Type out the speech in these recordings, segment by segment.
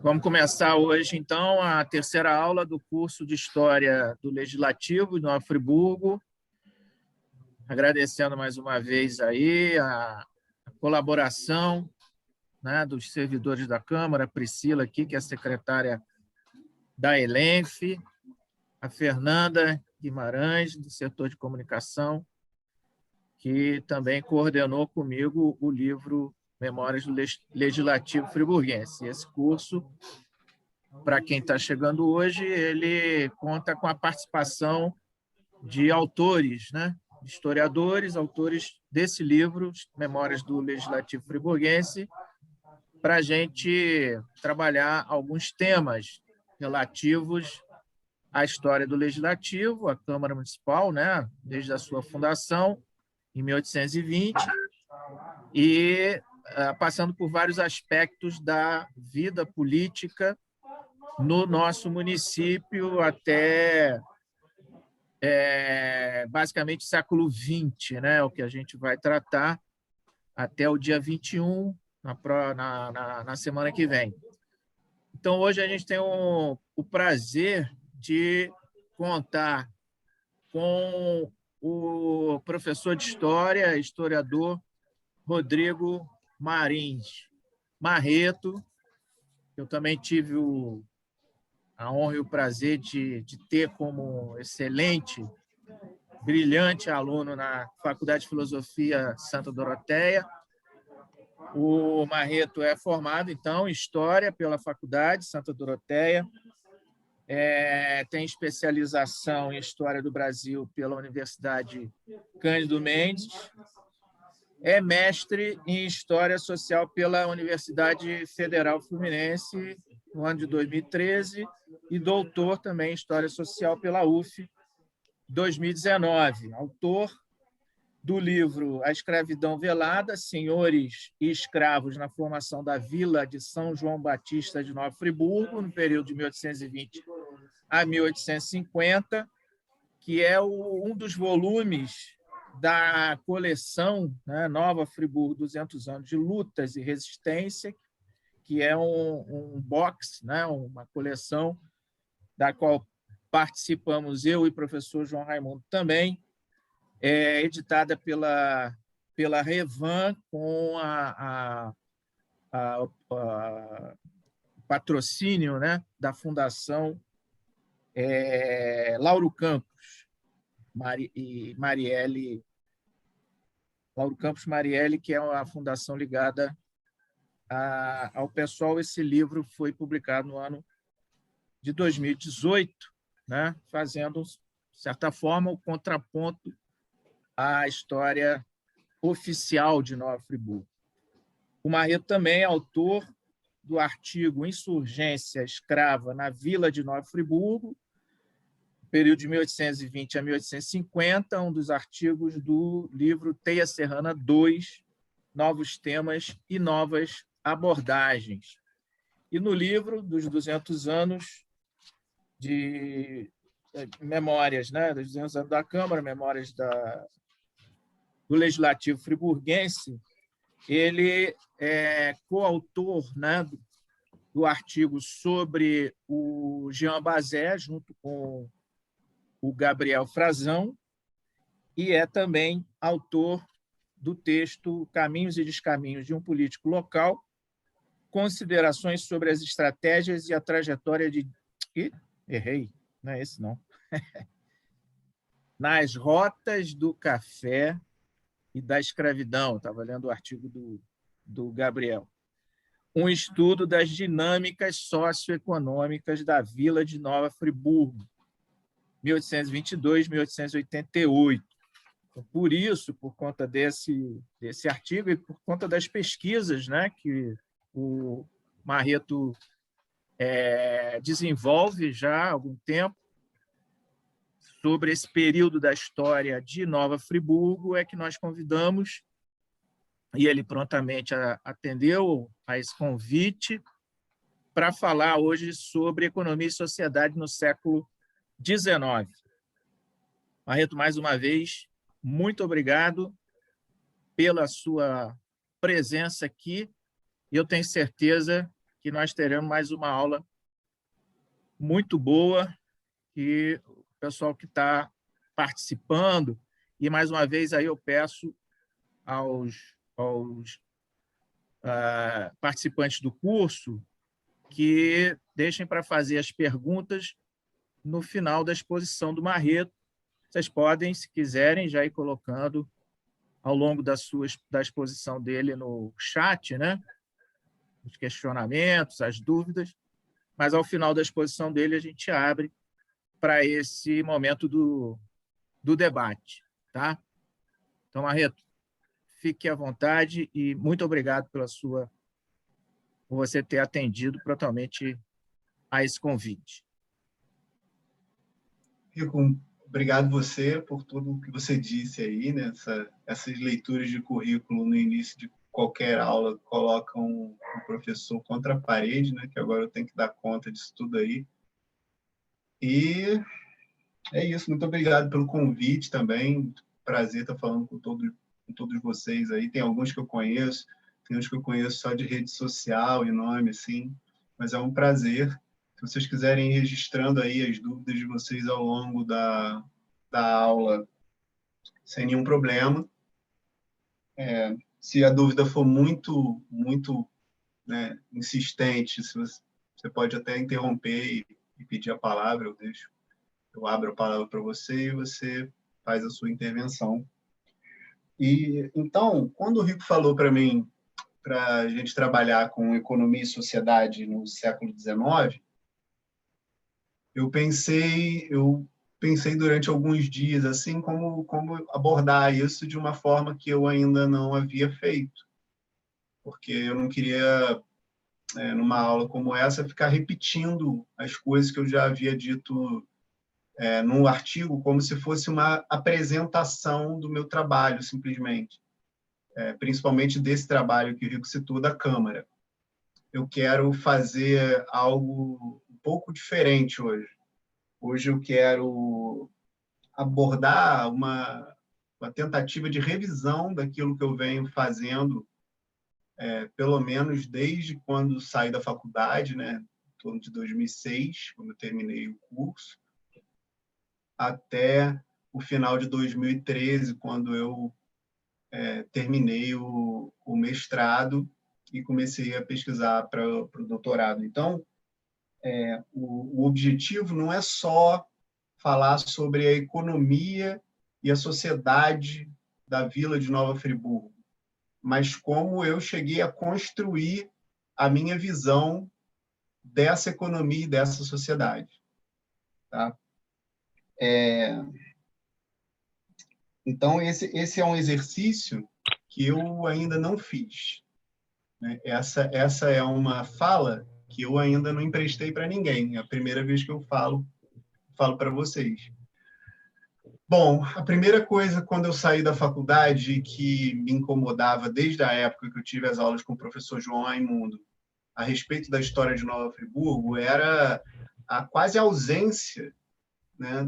Vamos começar hoje, então, a terceira aula do curso de História do Legislativo de Nova Friburgo. Agradecendo mais uma vez aí a colaboração, né, dos servidores da Câmara, a Priscila aqui, que é a secretária da ELENF, a Fernanda Guimarães, do setor de comunicação, que também coordenou comigo o livro Memórias do Legislativo Friburguense. Esse curso, para quem está chegando hoje, ele conta com a participação de autores, né? Historiadores, autores desse livro, Memórias do Legislativo Friburguense, para a gente trabalhar alguns temas relativos à história do Legislativo, a Câmara Municipal, né? Desde a sua fundação, em 1820, e passando por vários aspectos da vida política no nosso município até basicamente século XX, né? O que a gente vai tratar até o dia 21, na semana que vem. Então, hoje a gente tem o prazer de contar com o professor de História, historiador Rodrigo Marins Marreto. Eu também tive a honra e o prazer de ter como excelente, brilhante aluno na Faculdade de Filosofia Santa Doroteia. O Marreto é formado, então, em História pela Faculdade Santa Doroteia, tem especialização em História do Brasil pela Universidade Cândido Mendes, é mestre em História Social pela Universidade Federal Fluminense, no ano de 2013, e doutor também em História Social pela UF, 2019. Autor do livro A Escravidão Velada, Senhores e Escravos na Formação da Vila de São João Batista de Nova Friburgo, no período de 1820 a 1850, que é um dos volumes da coleção, né, Nova Friburgo, 200 anos de lutas e resistência, que é um box, né, uma coleção da qual participamos eu e o professor João Raimundo também, editada pela Revan, com patrocínio, né, da Fundação Lauro Campos e Marielle, Lauro Campos Marielle, que é uma fundação ligada ao pessoal. Esse livro foi publicado no ano de 2018, né, fazendo, de certa forma, o contraponto à história oficial de Nova Friburgo. O Marreto também é autor do artigo Insurgência Escrava na Vila de Nova Friburgo, período de 1820 a 1850, um dos artigos do livro Teia Serrana II, Novos Temas e Novas Abordagens. E no livro dos 200 anos de memórias, né, dos 200 anos da Câmara, memórias do Legislativo Friburguense, ele é coautor, né, do artigo sobre o Jean Bazé, junto com o Gabriel Frazão, e é também autor do texto Caminhos e Descaminhos de um Político Local, considerações sobre as estratégias e a trajetória de... Errei, não é esse, não. Nas rotas do café e da escravidão. Estava lendo o artigo do Gabriel. Um estudo das dinâmicas socioeconômicas da Vila de Nova Friburgo, 1822-1888. Por isso, por conta desse artigo e por conta das pesquisas, né, que o Marreto desenvolve já há algum tempo sobre esse período da história de Nova Friburgo, é que nós convidamos, e ele prontamente atendeu a esse convite, para falar hoje sobre economia e sociedade no século XIX. Marreto, mais uma vez, muito obrigado pela sua presença aqui e eu tenho certeza que nós teremos mais uma aula muito boa, e o pessoal que está participando, e mais uma vez aí eu peço aos participantes do curso que deixem para fazer as perguntas no final da exposição do Marreto. Vocês podem, se quiserem, já ir colocando ao longo da exposição dele no chat, né? Os questionamentos, as dúvidas, mas ao final da exposição dele a gente abre para esse momento do debate. Tá? Então, Marreto, fique à vontade e muito obrigado por você ter atendido prontamente a esse convite. Rico, obrigado você por tudo que você disse aí, né? Essas leituras de currículo no início de qualquer aula colocam o professor contra a parede, né? Que agora eu tenho que dar conta disso tudo aí. E é isso, muito obrigado pelo convite também. Prazer estar falando com todos vocês aí. Tem alguns que eu conheço, tem uns que eu conheço só de rede social e nome, assim, mas é um prazer. Se vocês quiserem ir registrando aí as dúvidas de vocês ao longo da aula, sem nenhum problema. Se a dúvida for muito, né, insistente, você pode até interromper e pedir a palavra, eu abro a palavra para você e você faz a sua intervenção. E então, quando o Rico falou para mim para a gente trabalhar com economia e sociedade no século XIX, eu pensei durante alguns dias assim como abordar isso de uma forma que eu ainda não havia feito, porque eu não queria, numa aula como essa, ficar repetindo as coisas que eu já havia dito num artigo, como se fosse uma apresentação do meu trabalho, simplesmente. Principalmente desse trabalho que o Rico citou, da Câmara. Eu quero fazer algo um pouco diferente hoje. Hoje eu quero abordar uma tentativa de revisão daquilo que eu venho fazendo, pelo menos desde quando saí da faculdade, né, em torno de 2006, quando eu terminei o curso, até o final de 2013, quando eu terminei o mestrado e comecei a pesquisar para o doutorado. Então, o objetivo não é só falar sobre a economia e a sociedade da Vila de Nova Friburgo, mas como eu cheguei a construir a minha visão dessa economia e dessa sociedade. Tá? Então, esse é um exercício que eu ainda não fiz. Né? Essa é uma fala que eu ainda não emprestei para ninguém. É a primeira vez que eu falo para vocês. Bom, a primeira coisa, quando eu saí da faculdade, que me incomodava desde a época que eu tive as aulas com o professor João Raimundo a respeito da história de Nova Friburgo, era a quase ausência, né,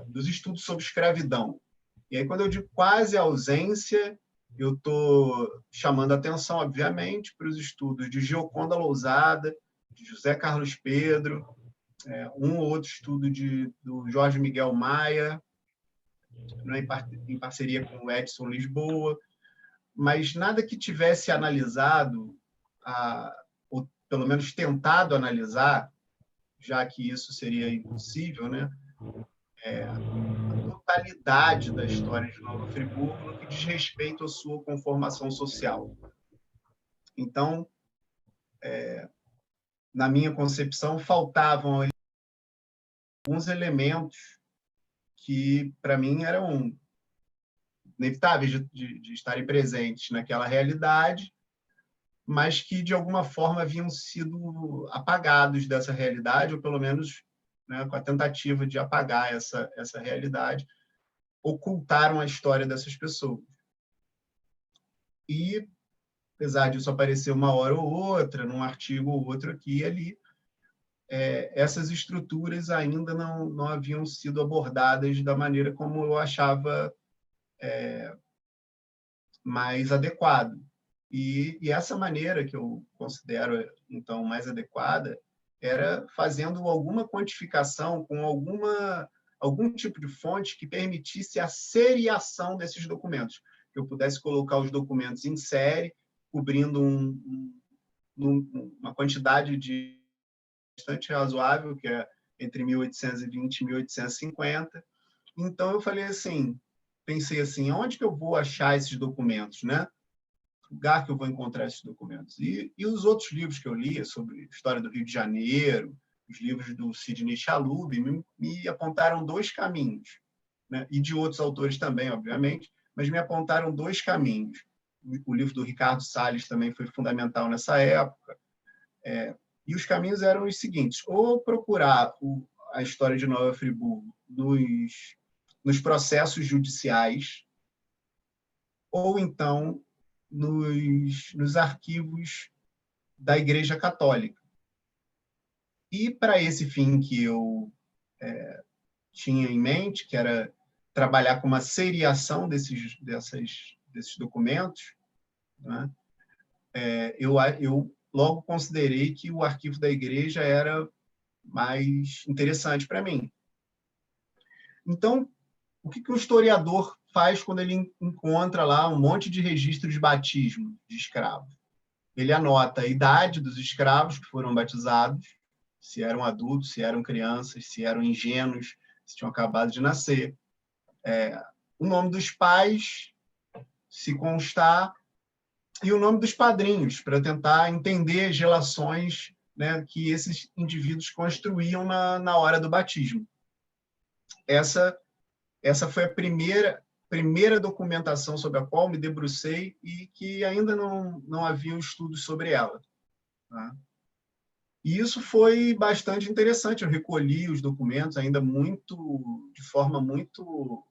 dos estudos sobre escravidão. E aí, quando eu digo quase ausência, eu estou chamando a atenção, obviamente, para os estudos de Gioconda Lousada, de José Carlos Pedro, um ou outro estudo do Jorge Miguel Maia, né, em parceria com o Edson Lisboa, mas nada que tivesse analisado, ou pelo menos tentado analisar, já que isso seria impossível, né, a totalidade da história de Nova Friburgo no que diz respeito à sua conformação social. Então, na minha concepção, faltavam alguns elementos que, para mim, eram inevitáveis de estarem presentes naquela realidade, mas que, de alguma forma, haviam sido apagados dessa realidade, ou pelo menos, né, com a tentativa de apagar essa realidade, ocultaram a história dessas pessoas. E, apesar disso aparecer uma hora ou outra, num artigo ou outro aqui e ali, essas estruturas ainda não haviam sido abordadas da maneira como eu achava mais adequado. E essa maneira que eu considero, então, mais adequada era fazendo alguma quantificação com algum tipo de fonte que permitisse a seriação desses documentos, que eu pudesse colocar os documentos em série, cobrindo uma quantidade de bastante razoável, que é entre 1820 e 1850. Então, eu falei assim, pensei assim, onde que eu vou achar esses documentos, né? Lugar que eu vou encontrar esses documentos. E os outros livros que eu li sobre história do Rio de Janeiro, os livros do Sidney Chalub, me apontaram dois caminhos, né? E de outros autores também, obviamente, mas me apontaram dois caminhos. O livro do Ricardo Salles também foi fundamental nessa época. E os caminhos eram os seguintes: ou procurar a história de Nova Friburgo nos processos judiciais, ou então nos arquivos da Igreja Católica. E para esse fim que eu tinha em mente, que era trabalhar com uma seriação desses documentos, né? Eu logo considerei que o arquivo da Igreja era mais interessante para mim. Então, o que o historiador faz quando ele encontra lá um monte de registros de batismo de escravo? Ele anota a idade dos escravos que foram batizados, se eram adultos, se eram crianças, se eram ingênuos, se tinham acabado de nascer. O nome dos pais, se constar, e o nome dos padrinhos, para tentar entender as relações, né, que esses indivíduos construíam na hora do batismo. Essa foi a primeira documentação sobre a qual me debrucei e que ainda não havia estudos sobre ela. Tá? E isso foi bastante interessante. Eu recolhi os documentos ainda de forma muito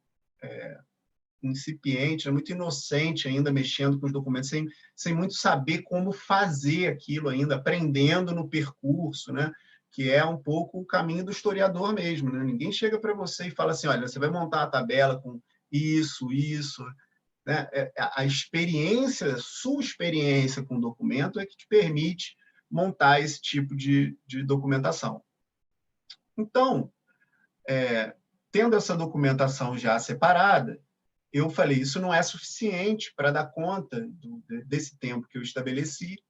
incipiente, muito inocente ainda, mexendo com os documentos, sem muito saber como fazer aquilo ainda, aprendendo no percurso, né? Que é um pouco o caminho do historiador mesmo. Né? Ninguém chega para você e fala assim, olha, você vai montar a tabela com isso, né? A experiência, sua experiência com o documento é que te permite montar esse tipo de documentação. Então, tendo essa documentação já separada, eu falei, isso não é suficiente para dar conta desse tempo que eu estabeleci,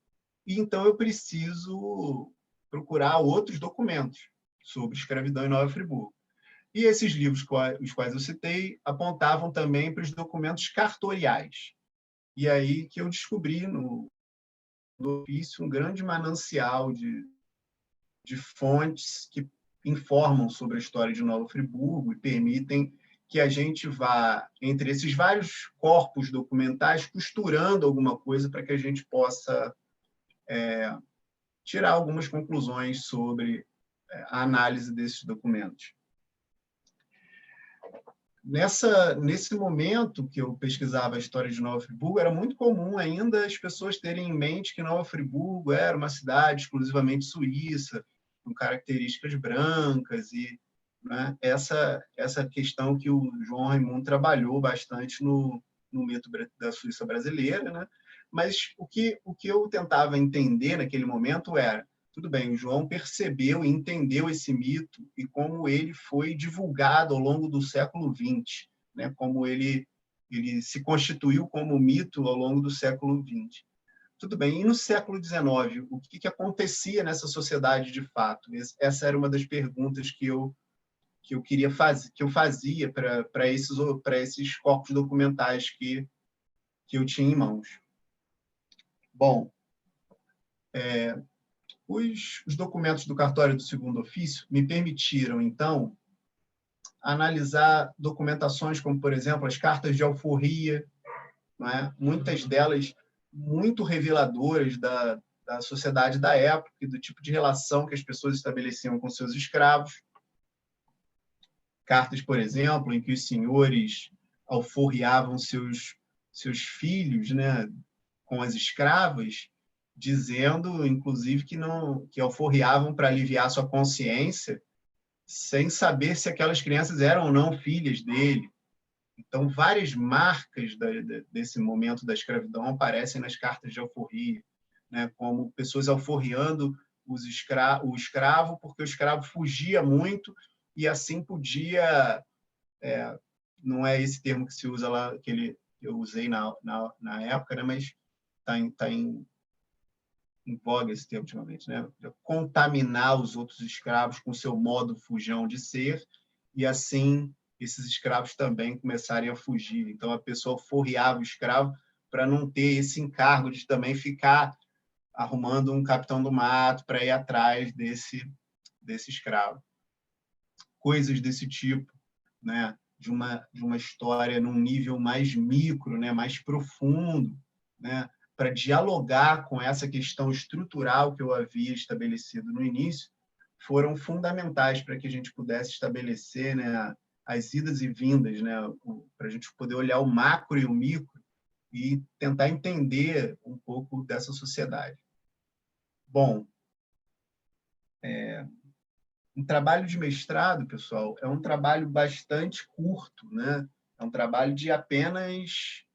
e então eu preciso procurar outros documentos sobre escravidão em Nova Friburgo. E esses livros, os quais eu citei, apontavam também para os documentos cartoriais. E aí que eu descobri no ofício um grande manancial de fontes que informam sobre a história de Nova Friburgo e permitem que a gente vá, entre esses vários corpos documentais, costurando alguma coisa para que a gente possa tirar algumas conclusões sobre a análise desses documentos. Nesse momento que eu pesquisava a história de Nova Friburgo, era muito comum ainda as pessoas terem em mente que Nova Friburgo era uma cidade exclusivamente suíça, com características brancas, e né, essa questão que o João Raimundo trabalhou bastante no mito da Suíça brasileira. Né? Mas o que eu tentava entender naquele momento era, tudo bem, o João percebeu e entendeu esse mito e como ele foi divulgado ao longo do século XX, né? Como ele se constituiu como mito ao longo do século XX. Tudo bem, e no século XIX, o que acontecia nessa sociedade de fato? Essa era uma das perguntas que eu queria fazer, que eu fazia para esses corpos documentais que eu tinha em mãos. Bom, os documentos do cartório do segundo ofício me permitiram, então, analisar documentações como, por exemplo, as cartas de alforria, não é? Muitas delas muito reveladoras da sociedade da época e do tipo de relação que as pessoas estabeleciam com seus escravos. Cartas, por exemplo, em que os senhores alforriavam seus filhos, né, com as escravas, dizendo, inclusive, que alforriavam para aliviar sua consciência, sem saber se aquelas crianças eram ou não filhas dele. Então, várias marcas desse momento da escravidão aparecem nas cartas de alforria, né? Como pessoas alforriando o escravo, porque o escravo fugia muito e assim podia... não é esse termo que se usa lá, que eu usei na época, né? Mas está em voga esse termo ultimamente, né? Contaminar os outros escravos com seu modo fujão de ser, e assim esses escravos também começarem a fugir. Então a pessoa forreava o escravo para não ter esse encargo de também ficar arrumando um capitão do mato para ir atrás desse escravo. Coisas desse tipo, né? De uma história num nível mais micro, né? Mais profundo, né? Para dialogar com essa questão estrutural que eu havia estabelecido no início, foram fundamentais para que a gente pudesse estabelecer, né, as idas e vindas, né, para a gente poder olhar o macro e o micro e tentar entender um pouco dessa sociedade. Bom, um trabalho de mestrado, pessoal, é um trabalho bastante curto, né? É um trabalho de apenas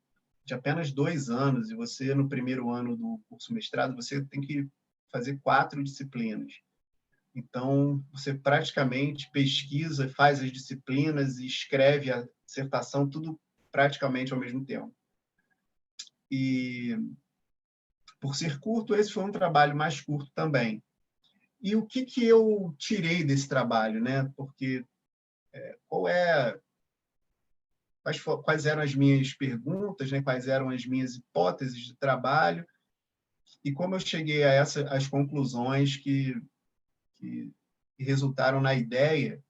2 anos, e você, no primeiro ano do curso mestrado, você tem que fazer 4 disciplinas. Então, você praticamente pesquisa, faz as disciplinas e escreve a dissertação, tudo praticamente ao mesmo tempo. E, por ser curto, esse foi um trabalho mais curto também. E o que eu tirei desse trabalho, né? Porque quais eram as minhas perguntas, né? Quais eram as minhas hipóteses de trabalho, e como eu cheguei a as conclusões que resultaram na ideia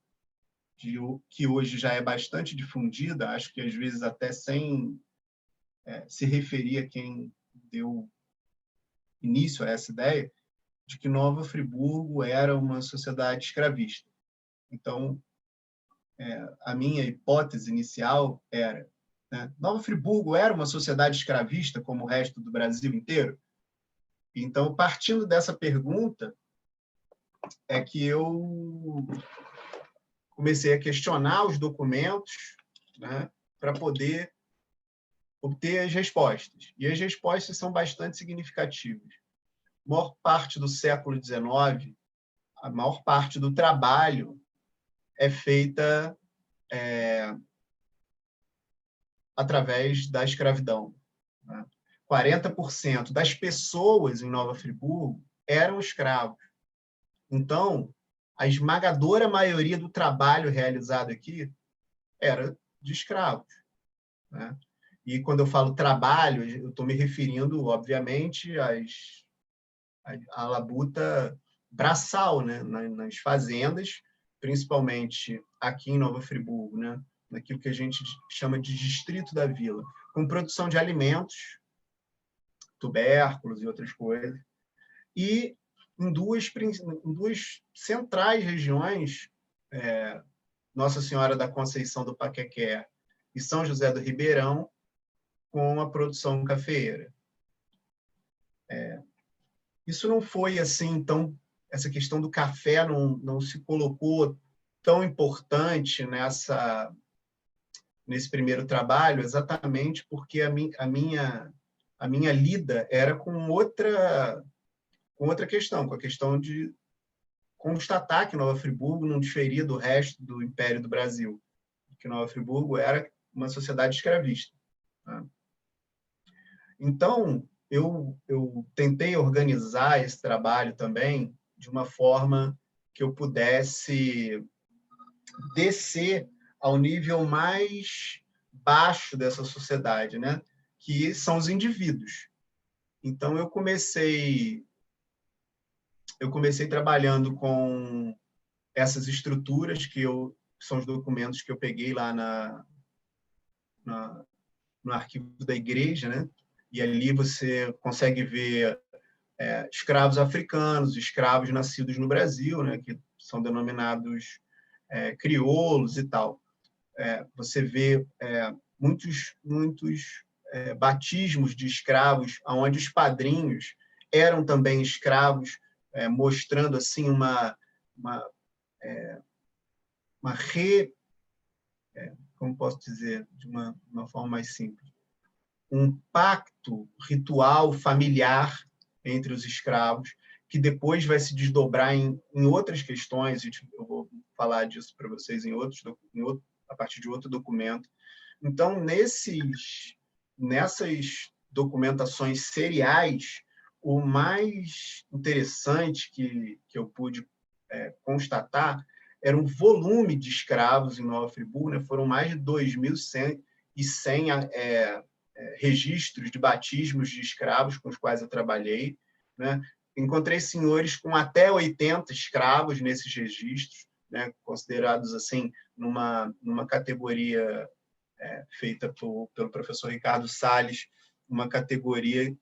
que hoje já é bastante difundida, acho que às vezes até sem se referir a quem deu início a essa ideia, de que Nova Friburgo era uma sociedade escravista. Então, a minha hipótese inicial era, né, Nova Friburgo era uma sociedade escravista como o resto do Brasil inteiro? Então, partindo dessa pergunta, é que eu comecei a questionar os documentos, né, para poder obter as respostas. E as respostas são bastante significativas. A maior parte do século XIX, a maior parte do trabalho é feita através da escravidão, né? 40% das pessoas em Nova Friburgo eram escravos. Então, a esmagadora maioria do trabalho realizado aqui era de escravos, né? E quando eu falo trabalho, eu estou me referindo, obviamente, à labuta braçal, né? Nas fazendas, principalmente aqui em Nova Friburgo, né? Naquilo que a gente chama de distrito da vila, com produção de alimentos, tubérculos e outras coisas, e em duas centrais regiões, Nossa Senhora da Conceição do Paquequé e São José do Ribeirão, com a produção cafeeira. Isso não foi assim tão... Essa questão do café não se colocou tão importante nesse primeiro trabalho, exatamente porque a minha lida era com outra questão, com a questão de constatar que Nova Friburgo não diferia do resto do Império do Brasil, que Nova Friburgo era uma sociedade escravista, né? Então, eu tentei organizar esse trabalho também de uma forma que eu pudesse descer ao nível mais baixo dessa sociedade, né? Que são os indivíduos. Então, eu comecei trabalhando com essas estruturas que são os documentos que eu peguei lá no arquivo da igreja, né? E ali você consegue ver escravos africanos, escravos nascidos no Brasil, né? Que são denominados crioulos e tal. Você vê muitos batismos de escravos, onde os padrinhos eram também escravos, mostrando assim uma como posso dizer, de uma forma mais simples, um pacto ritual familiar entre os escravos, que depois vai se desdobrar em outras questões, e eu vou falar disso para vocês a partir de outro documento. Então, nessas documentações seriais, o mais interessante que eu pude constatar era um volume de escravos em Nova Friburgo, né? Foram mais de 2.100 registros de batismos de escravos com os quais eu trabalhei, né? Encontrei senhores com até 80 escravos nesses registros, né? Considerados assim numa categoria feita pelo professor Ricardo Salles, uma categoria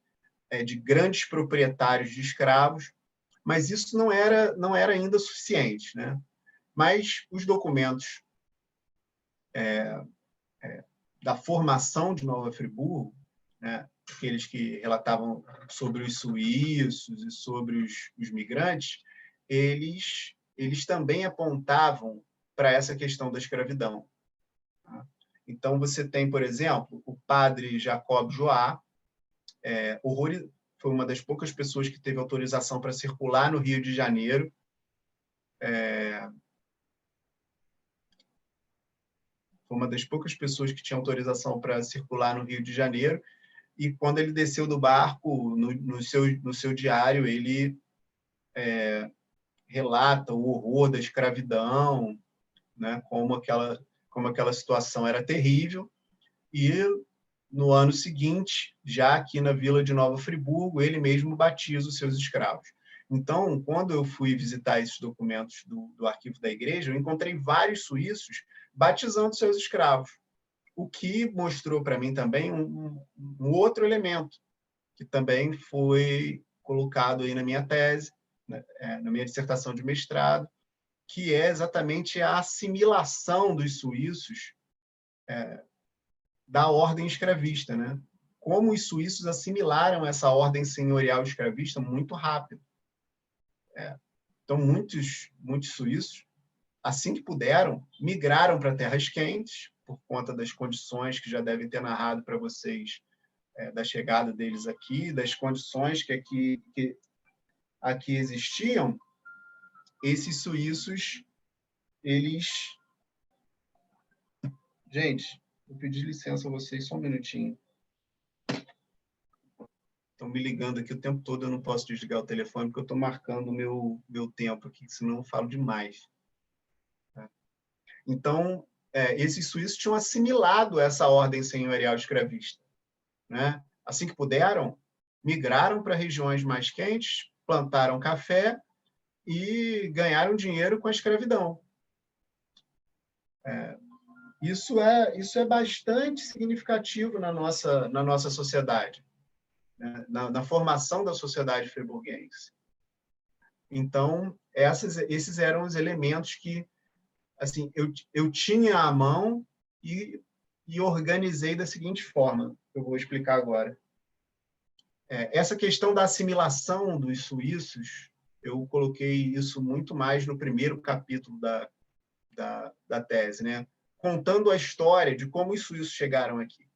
de grandes proprietários de escravos, mas isso não era ainda suficiente, né? Mas os documentos da formação de Nova Friburgo, né, aqueles que relatavam sobre os suíços e sobre os migrantes, eles também apontavam para essa questão da escravidão. Então, você tem, por exemplo, o padre Jacob Joá, foi uma das poucas pessoas que teve autorização para circular no Rio de Janeiro. Foi uma das poucas pessoas que tinha autorização para circular no Rio de Janeiro, e quando ele desceu do barco, no seu diário, ele relata o horror da escravidão, né, como aquela situação era terrível, e no ano seguinte, já aqui na vila de Nova Friburgo, ele mesmo batiza os seus escravos. Então, quando eu fui visitar esses documentos do arquivo da igreja, eu encontrei vários suíços batizando seus escravos, o que mostrou para mim também um outro elemento, que também foi colocado aí na minha tese, na minha dissertação de mestrado, que é exatamente a assimilação dos suíços da ordem escravista, né? Como os suíços assimilaram essa ordem senhorial escravista muito rápido. Então, muitos suíços, assim que puderam, migraram para terras quentes, por conta das condições que já devem ter narrado para vocês da chegada deles aqui, das condições que aqui existiam. Esses suíços, eles... Gente, vou pedir licença a vocês só um minutinho. Estão me ligando aqui o tempo todo, eu não posso desligar o telefone, porque eu estou marcando o meu tempo aqui, senão eu falo demais. Então, esses suíços tinham assimilado essa ordem senhorial escravista, né? Assim que puderam, migraram para regiões mais quentes, plantaram café e ganharam dinheiro com a escravidão. Isso é bastante significativo na nossa sociedade, né? Na formação da sociedade friburguense. Então, esses eram os elementos que assim, eu tinha à mão e organizei da seguinte forma, que eu vou explicar agora. Essa questão da assimilação dos suíços, eu coloquei isso muito mais no primeiro capítulo da tese, né? Contando a história de como os suíços chegaram aqui.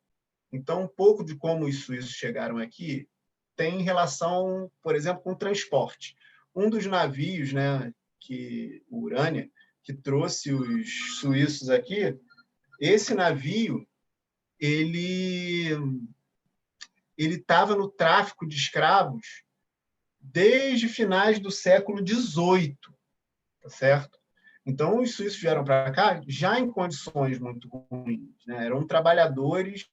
Então, um pouco de como os suíços chegaram aqui tem relação, por exemplo, com o transporte. Um dos navios, né, o Urânia, que trouxe os suíços aqui, esse navio, ele estava no tráfico de escravos desde finais do século XVIII, tá certo? Então, os suíços vieram para cá já em condições muito ruins, né? Eram trabalhadores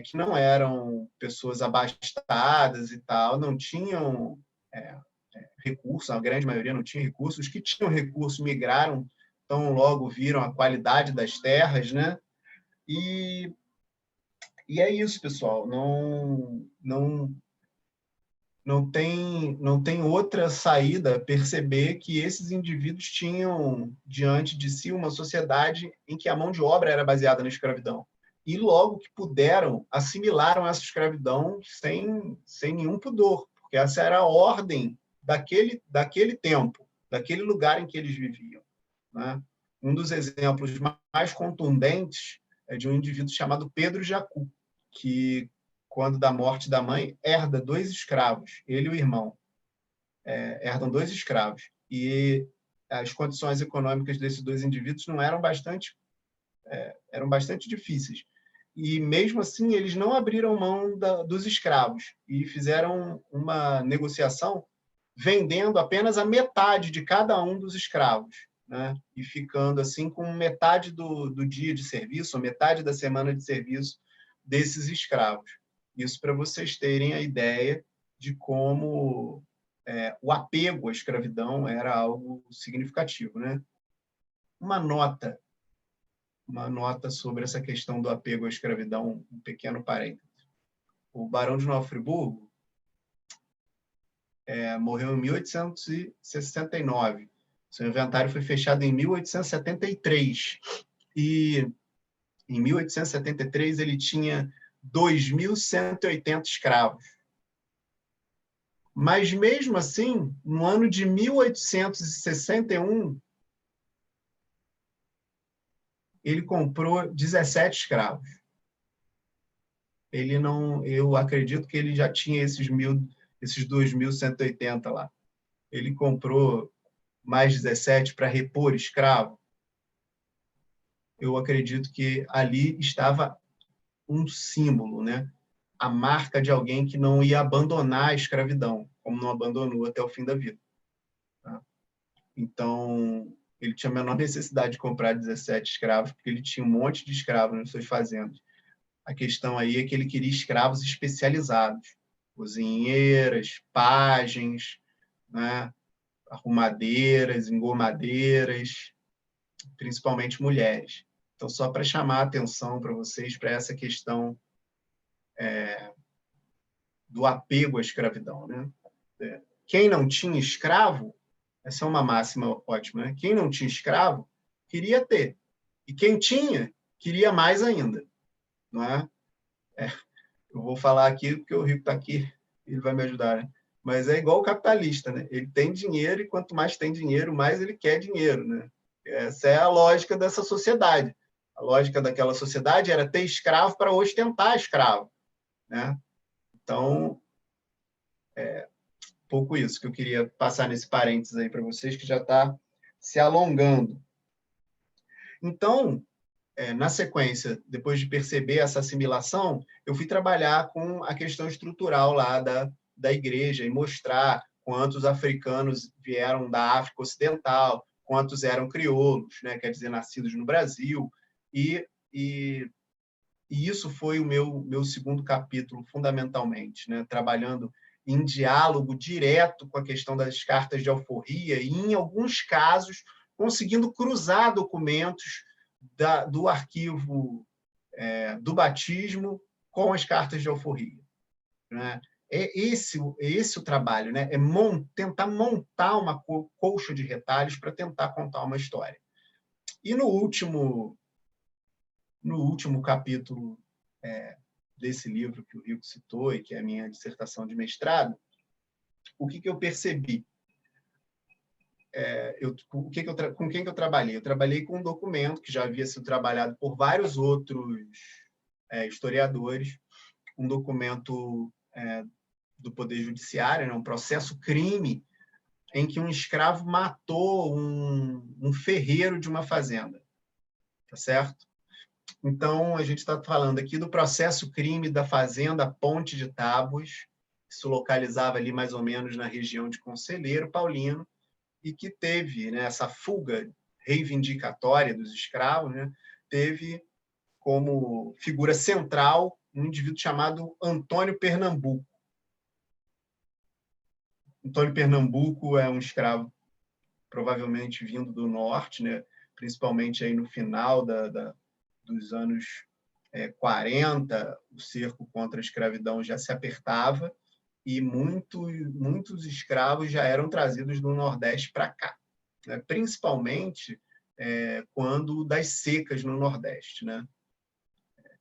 que não eram pessoas abastadas e tal, não tinham recursos, a grande maioria não tinha recursos. Os que tinham recursos migraram, então logo viram a qualidade das terras, né? E é isso, pessoal. Não tem outra saída perceber que esses indivíduos tinham diante de si uma sociedade em que a mão de obra era baseada na escravidão. E logo que puderam, assimilaram essa escravidão sem nenhum pudor, porque essa era a ordem daquele tempo, daquele lugar em que eles viviam, né? Um dos exemplos mais contundentes é de um indivíduo chamado Pedro Jacu, que, quando da morte da mãe, herda 2 escravos, ele e o irmão. Herdam 2 escravos. E as condições econômicas desses 2 indivíduos não eram eram bastante difíceis. E, mesmo assim, eles não abriram mão dos escravos e fizeram uma negociação vendendo apenas a metade de cada um dos escravos, né? E ficando assim com metade do dia de serviço, ou metade da semana de serviço desses escravos. Isso para vocês terem a ideia de como o apego à escravidão era algo significativo, né? Uma nota sobre essa questão do apego à escravidão, um pequeno parênteses. O Barão de Nova Friburgo morreu em 1869. Seu inventário foi fechado em 1873. E em 1873 ele tinha 2.180 escravos. Mas, mesmo assim, no ano de 1861, ele comprou 17 escravos. Eu acredito que ele já tinha esses 2.180 lá. Ele comprou mais 17 para repor escravo. Eu acredito que ali estava um símbolo, né? A marca de alguém que não ia abandonar a escravidão, como não abandonou até o fim da vida. Tá? Então, ele tinha a menor necessidade de comprar 17 escravos, porque ele tinha um monte de escravos nas suas fazendas. A questão aí é que ele queria escravos especializados, cozinheiras, pajens, né? Arrumadeiras, engomadeiras, principalmente mulheres. Então, só para chamar a atenção para vocês para essa questão do apego à escravidão, né? Quem não tinha escravo, essa é uma máxima ótima, né? Quem não tinha escravo queria ter, e quem tinha queria mais ainda, não é? Eu vou falar aqui porque o Rico está aqui, ele vai me ajudar, né? Mas é igual o capitalista, né? Ele tem dinheiro e quanto mais tem dinheiro, mais ele quer dinheiro, né? Essa é a lógica dessa sociedade. A lógica daquela sociedade era ter escravo para ostentar escravo, né? Então, pouco isso que eu queria passar nesse parênteses aí para vocês, que já está se alongando. Então, na sequência, depois de perceber essa assimilação, eu fui trabalhar com a questão estrutural lá da igreja e mostrar quantos africanos vieram da África Ocidental, quantos eram crioulos, né? Quer dizer, nascidos no Brasil. E isso foi o meu segundo capítulo, fundamentalmente, né? Trabalhando em diálogo direto com a questão das cartas de alforria e, em alguns casos, conseguindo cruzar documentos do arquivo do batismo com as cartas de alforria. Né? É esse o trabalho, né? Tentar montar uma colcha de retalhos para tentar contar uma história. E no último capítulo desse livro que o Rico citou, e que é a minha dissertação de mestrado, o que eu percebi? Com quem que eu trabalhei? Eu trabalhei com um documento que já havia sido trabalhado por vários outros historiadores, um documento do Poder Judiciário, né, um processo-crime, em que um escravo matou um ferreiro de uma fazenda. Tá certo? Então, a gente está falando aqui do processo-crime da fazenda Ponte de Tábuas, que se localizava ali mais ou menos na região de Conselheiro Paulino, e que teve, né, essa fuga reivindicatória dos escravos, né, teve como figura central um indivíduo chamado Antônio Pernambuco. Antônio Pernambuco é um escravo provavelmente vindo do norte, né, principalmente aí no final dos anos 40, o cerco contra a escravidão já se apertava e muitos escravos já eram trazidos do Nordeste para cá, né? Principalmente quando das secas no Nordeste, né?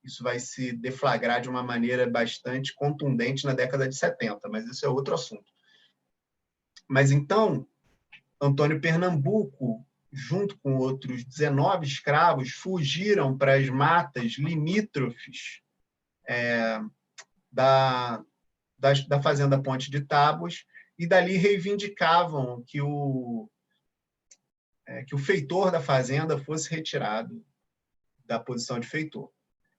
Isso vai se deflagrar de uma maneira bastante contundente na década de 70, mas isso é outro assunto. Mas então, Antônio Pernambuco junto com outros 19 escravos, fugiram para as matas limítrofes da fazenda Ponte de Tábuas, e dali reivindicavam que o feitor da fazenda fosse retirado da posição de feitor.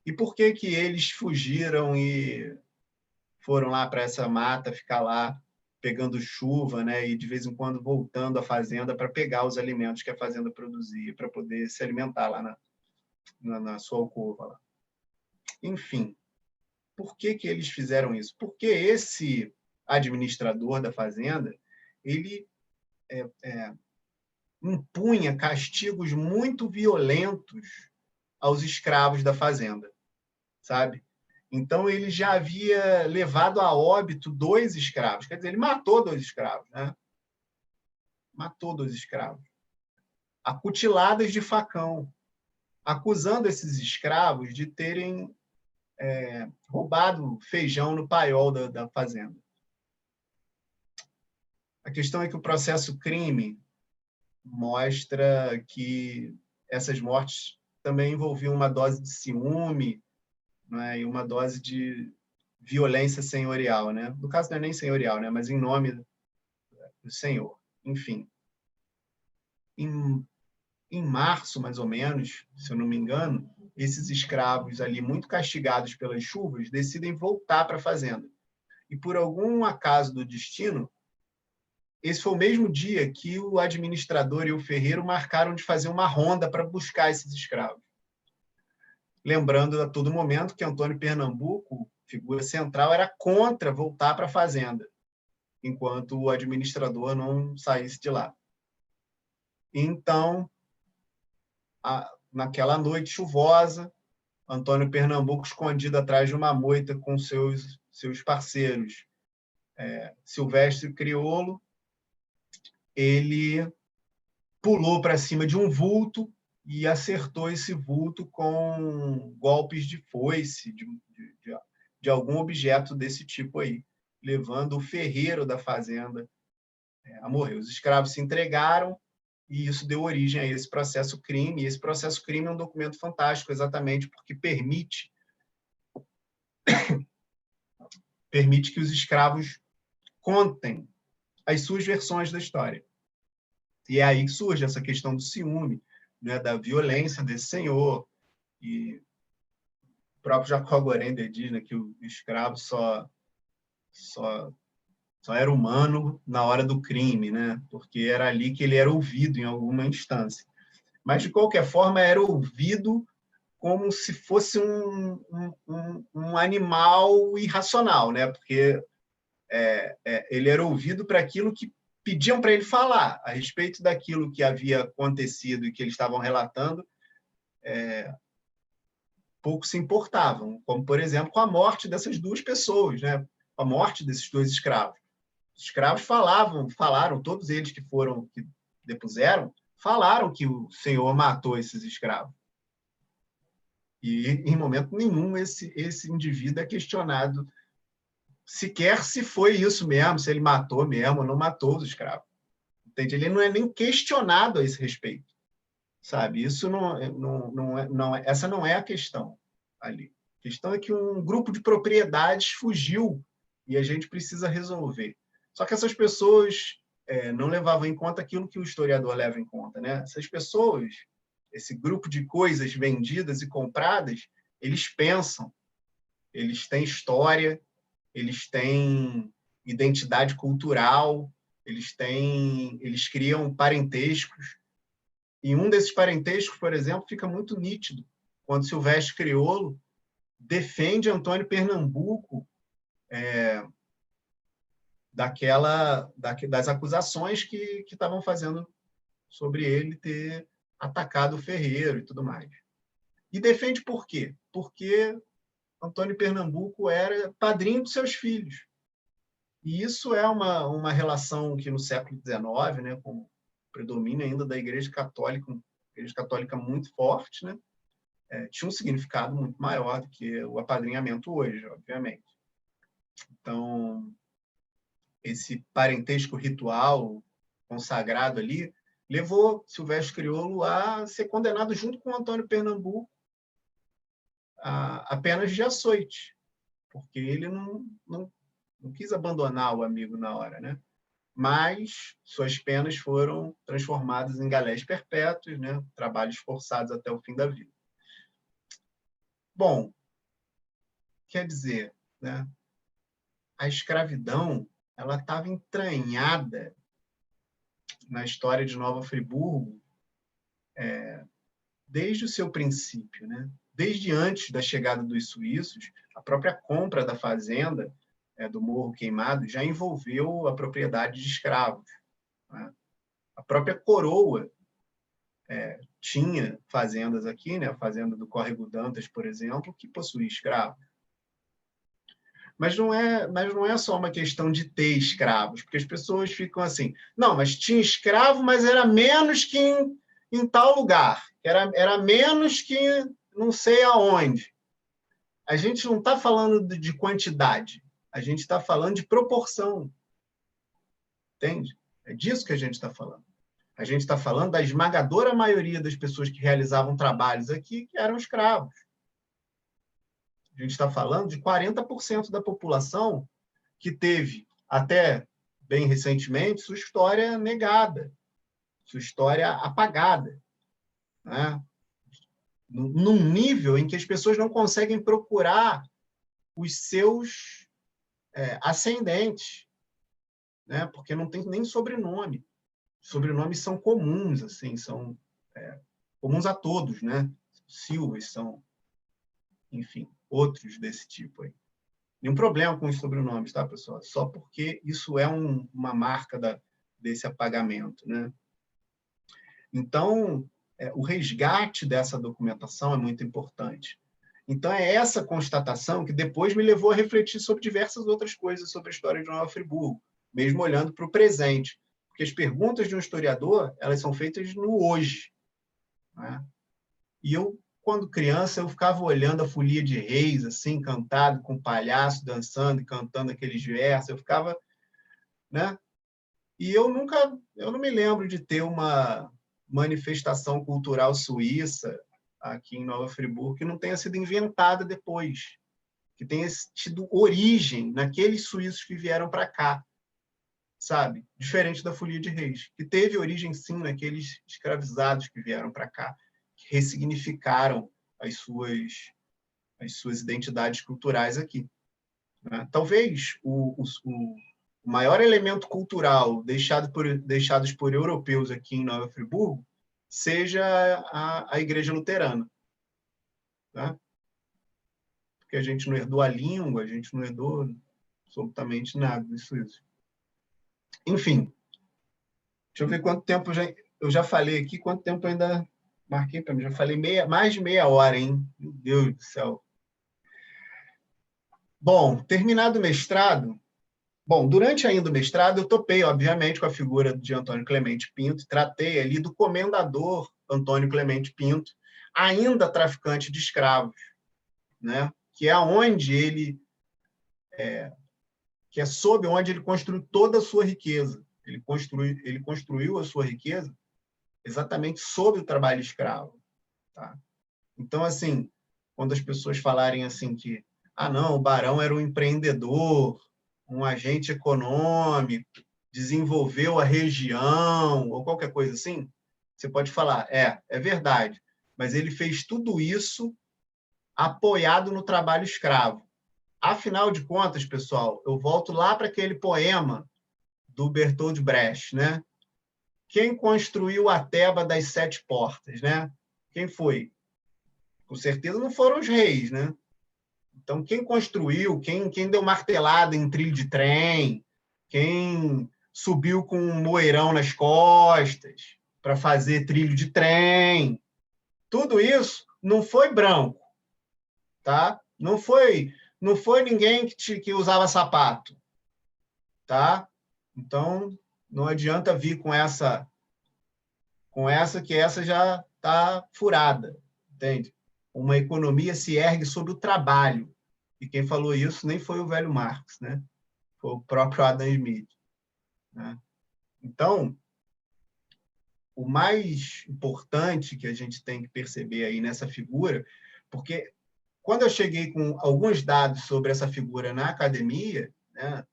E por que eles fugiram e foram lá para essa mata, ficar lá pegando chuva, né, e de vez em quando voltando à fazenda para pegar os alimentos que a fazenda produzia, para poder se alimentar lá na sua alcova lá? Enfim, por que eles fizeram isso? Porque esse administrador da fazenda, ele impunha castigos muito violentos aos escravos da fazenda, sabe? Então, ele já havia levado a óbito 2 escravos. Quer dizer, ele matou 2 escravos, né? Matou 2 escravos. Acutiladas de facão, acusando esses escravos de terem roubado feijão no paiol da fazenda. A questão é que o processo crime mostra que essas mortes também envolviam uma dose de ciúme, né, e uma dose de violência senhorial, né? No caso não é nem senhorial, né, mas em nome do senhor. Enfim, em março, mais ou menos, se eu não me engano, esses escravos ali, muito castigados pelas chuvas, decidem voltar para a fazenda. E por algum acaso do destino, esse foi o mesmo dia que o administrador e o ferreiro marcaram de fazer uma ronda para buscar esses escravos. Lembrando a todo momento que Antônio Pernambuco, figura central, era contra voltar para a fazenda, enquanto o administrador não saísse de lá. Então, naquela noite chuvosa, Antônio Pernambuco, escondido atrás de uma moita com seus parceiros, Silvestre e Criolo, ele pulou para cima de um vulto e acertou esse vulto com golpes de foice, de algum objeto desse tipo aí, levando o ferreiro da fazenda a morrer. Os escravos se entregaram e isso deu origem a esse processo crime. E esse processo crime é um documento fantástico, exatamente porque permite que os escravos contem as suas versões da história. E é aí que surge essa questão do ciúme, né, da violência desse senhor. E o próprio Jacob Gorender diz, né, que o escravo só era humano na hora do crime, né, porque era ali que ele era ouvido em alguma instância. Mas, de qualquer forma, era ouvido como se fosse um animal irracional, né, porque ele era ouvido para aquilo que pediam para ele falar a respeito daquilo que havia acontecido e que eles estavam relatando. Pouco se importavam, como, por exemplo, com a morte dessas 2 pessoas, né? A morte desses 2 escravos. Os escravos falaram, todos eles que depuseram, falaram que o Senhor matou esses escravos. E, em momento nenhum, esse indivíduo é questionado sequer se foi isso mesmo, se ele matou mesmo ou não matou os escravos. Entende? Ele não é nem questionado a esse respeito, sabe? Isso essa não é a questão ali. A questão é que um grupo de propriedades fugiu e a gente precisa resolver. Só que essas pessoas não levavam em conta aquilo que o historiador leva em conta, né? Essas pessoas, esse grupo de coisas vendidas e compradas, eles pensam, eles têm história, eles têm identidade cultural, eles criam parentescos. E um desses parentescos, por exemplo, fica muito nítido quando Silvestre Criolo defende Antônio Pernambuco das acusações que estavam fazendo sobre ele ter atacado o ferreiro e tudo mais. E defende por quê? Porque Antônio Pernambuco era padrinho dos seus filhos. E isso é uma relação que no século XIX, né, com o predomínio ainda da Igreja Católica muito forte, né, tinha um significado muito maior do que o apadrinhamento hoje, obviamente. Então, esse parentesco ritual consagrado ali levou Silvestre Crioulo a ser condenado junto com Antônio Pernambuco a penas de açoite, porque ele não quis abandonar o amigo na hora, né? Mas suas penas foram transformadas em galés perpétuos, né? Trabalhos forçados até o fim da vida. Bom, quer dizer, né? A escravidão ela estava entranhada na história de Nova Friburgo desde o seu princípio, né? Desde antes da chegada dos suíços, a própria compra da fazenda do Morro Queimado já envolveu a propriedade de escravos, né? A própria coroa tinha fazendas aqui, né? A fazenda do Córrego Dantas, por exemplo, que possuía escravos. Mas não é só uma questão de ter escravos, porque as pessoas ficam assim, não, mas tinha escravo, mas era menos que em tal lugar, era menos que não sei aonde. A gente não está falando de quantidade, a gente está falando de proporção, entende? É disso que a gente está falando. A gente está falando da esmagadora maioria das pessoas que realizavam trabalhos aqui que eram escravos. A gente está falando de 40% da população que teve, até bem recentemente, sua história negada, sua história apagada, né? Num nível em que as pessoas não conseguem procurar os seus ascendentes, né? Porque não tem nem sobrenome. Sobrenomes são comuns, assim, são comuns a todos, né? Silvas são, enfim, outros desse tipo aí. Nenhum problema com os sobrenomes, tá, pessoal? Só porque isso é uma marca desse apagamento, né? Então, o resgate dessa documentação é muito importante. Então, é essa constatação que depois me levou a refletir sobre diversas outras coisas sobre a história de Nova Friburgo, mesmo olhando para o presente. Porque as perguntas de um historiador, elas são feitas no hoje, né? E eu, quando criança, eu ficava olhando a Folia de Reis, assim, cantado, com o palhaço dançando e cantando aqueles versos, eu ficava, né? E eu não me lembro de ter uma manifestação cultural suíça aqui em Nova Friburgo que não tenha sido inventada depois, que tenha tido origem naqueles suíços que vieram para cá, sabe? Diferente da Folia de Reis, que teve origem, sim, naqueles escravizados que vieram para cá, que ressignificaram as suas identidades culturais aqui, né? Talvez o maior elemento cultural deixados por europeus aqui em Nova Friburgo seja a Igreja Luterana, né? Porque a gente não herdou a língua, a gente não herdou absolutamente nada disso. Enfim, deixa eu ver quanto tempo eu já falei aqui, quanto tempo eu ainda marquei para mim. Já falei mais de meia hora, hein? Meu Deus do céu. Bom, terminado o mestrado, durante ainda o mestrado, eu topei, obviamente, com a figura de Antônio Clemente Pinto, tratei ali do comendador Antônio Clemente Pinto, ainda traficante de escravos, né? Que é sob onde ele construiu toda a sua riqueza. Ele construiu a sua riqueza exatamente sob o trabalho escravo, tá? Então, assim, quando as pessoas falarem assim que não, o Barão era um empreendedor, um agente econômico, desenvolveu a região, ou qualquer coisa assim, você pode falar, é verdade, mas ele fez tudo isso apoiado no trabalho escravo. Afinal de contas, pessoal, eu volto lá para aquele poema do Bertold Brecht, né? Quem construiu a Teba das 7 portas, né? Quem foi? Com certeza não foram os reis, né? Então, quem construiu, quem deu martelada em trilho de trem, quem subiu com um moeirão nas costas para fazer trilho de trem, tudo isso não foi branco, tá? Não foi ninguém que usava sapato, tá? Então, não adianta vir com essa que essa já está furada, entende? Uma economia se ergue sobre o trabalho. E quem falou isso nem foi o velho Marx, né? Foi o próprio Adam Smith, né? Então, o mais importante que a gente tem que perceber aí nessa figura, porque quando eu cheguei com alguns dados sobre essa figura na academia, né,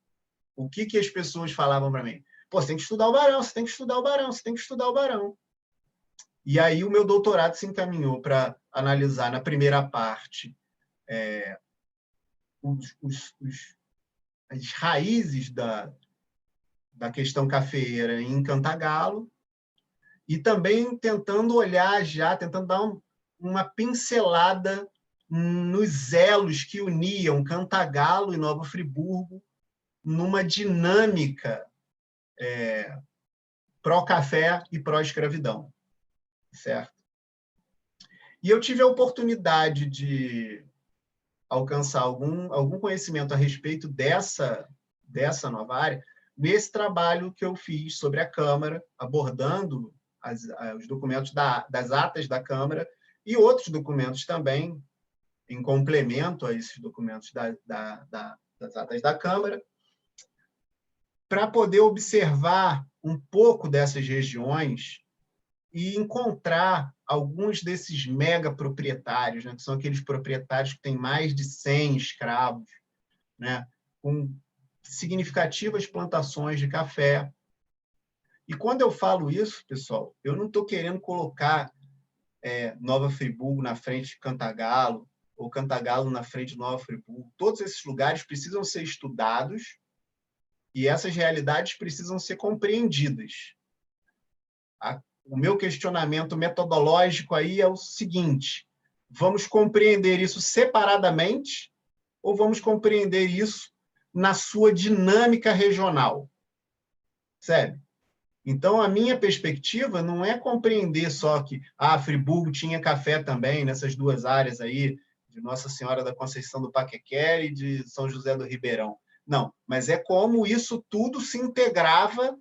o que as pessoas falavam para mim? Pô, você tem que estudar o Barão, você tem que estudar o Barão, você tem que estudar o Barão. E aí o meu doutorado se encaminhou para analisar na primeira parte as raízes da questão cafeeira em Cantagalo, e também tentando olhar já, tentando dar uma pincelada nos elos que uniam Cantagalo e Nova Friburgo numa dinâmica pró-café e pró-escravidão, certo? E eu tive a oportunidade de alcançar algum conhecimento a respeito dessa nova área nesse trabalho que eu fiz sobre a Câmara, abordando os documentos das atas da Câmara e outros documentos também, em complemento a esses documentos das atas da Câmara, para poder observar um pouco dessas regiões e encontrar alguns desses mega proprietários, né, que são aqueles proprietários que têm mais de 100 escravos, né, com significativas plantações de café. E quando eu falo isso, pessoal, eu não estou querendo colocar Nova Friburgo na frente de Cantagalo, ou Cantagalo na frente de Nova Friburgo. Todos esses lugares precisam ser estudados e essas realidades precisam ser compreendidas. O meu questionamento metodológico aí é o seguinte: vamos compreender isso separadamente ou vamos compreender isso na sua dinâmica regional? Sério? Então, a minha perspectiva não é compreender só que Friburgo tinha café também nessas duas áreas aí, de Nossa Senhora da Conceição do Paquequera e de São José do Ribeirão. Não, mas é como isso tudo se integrava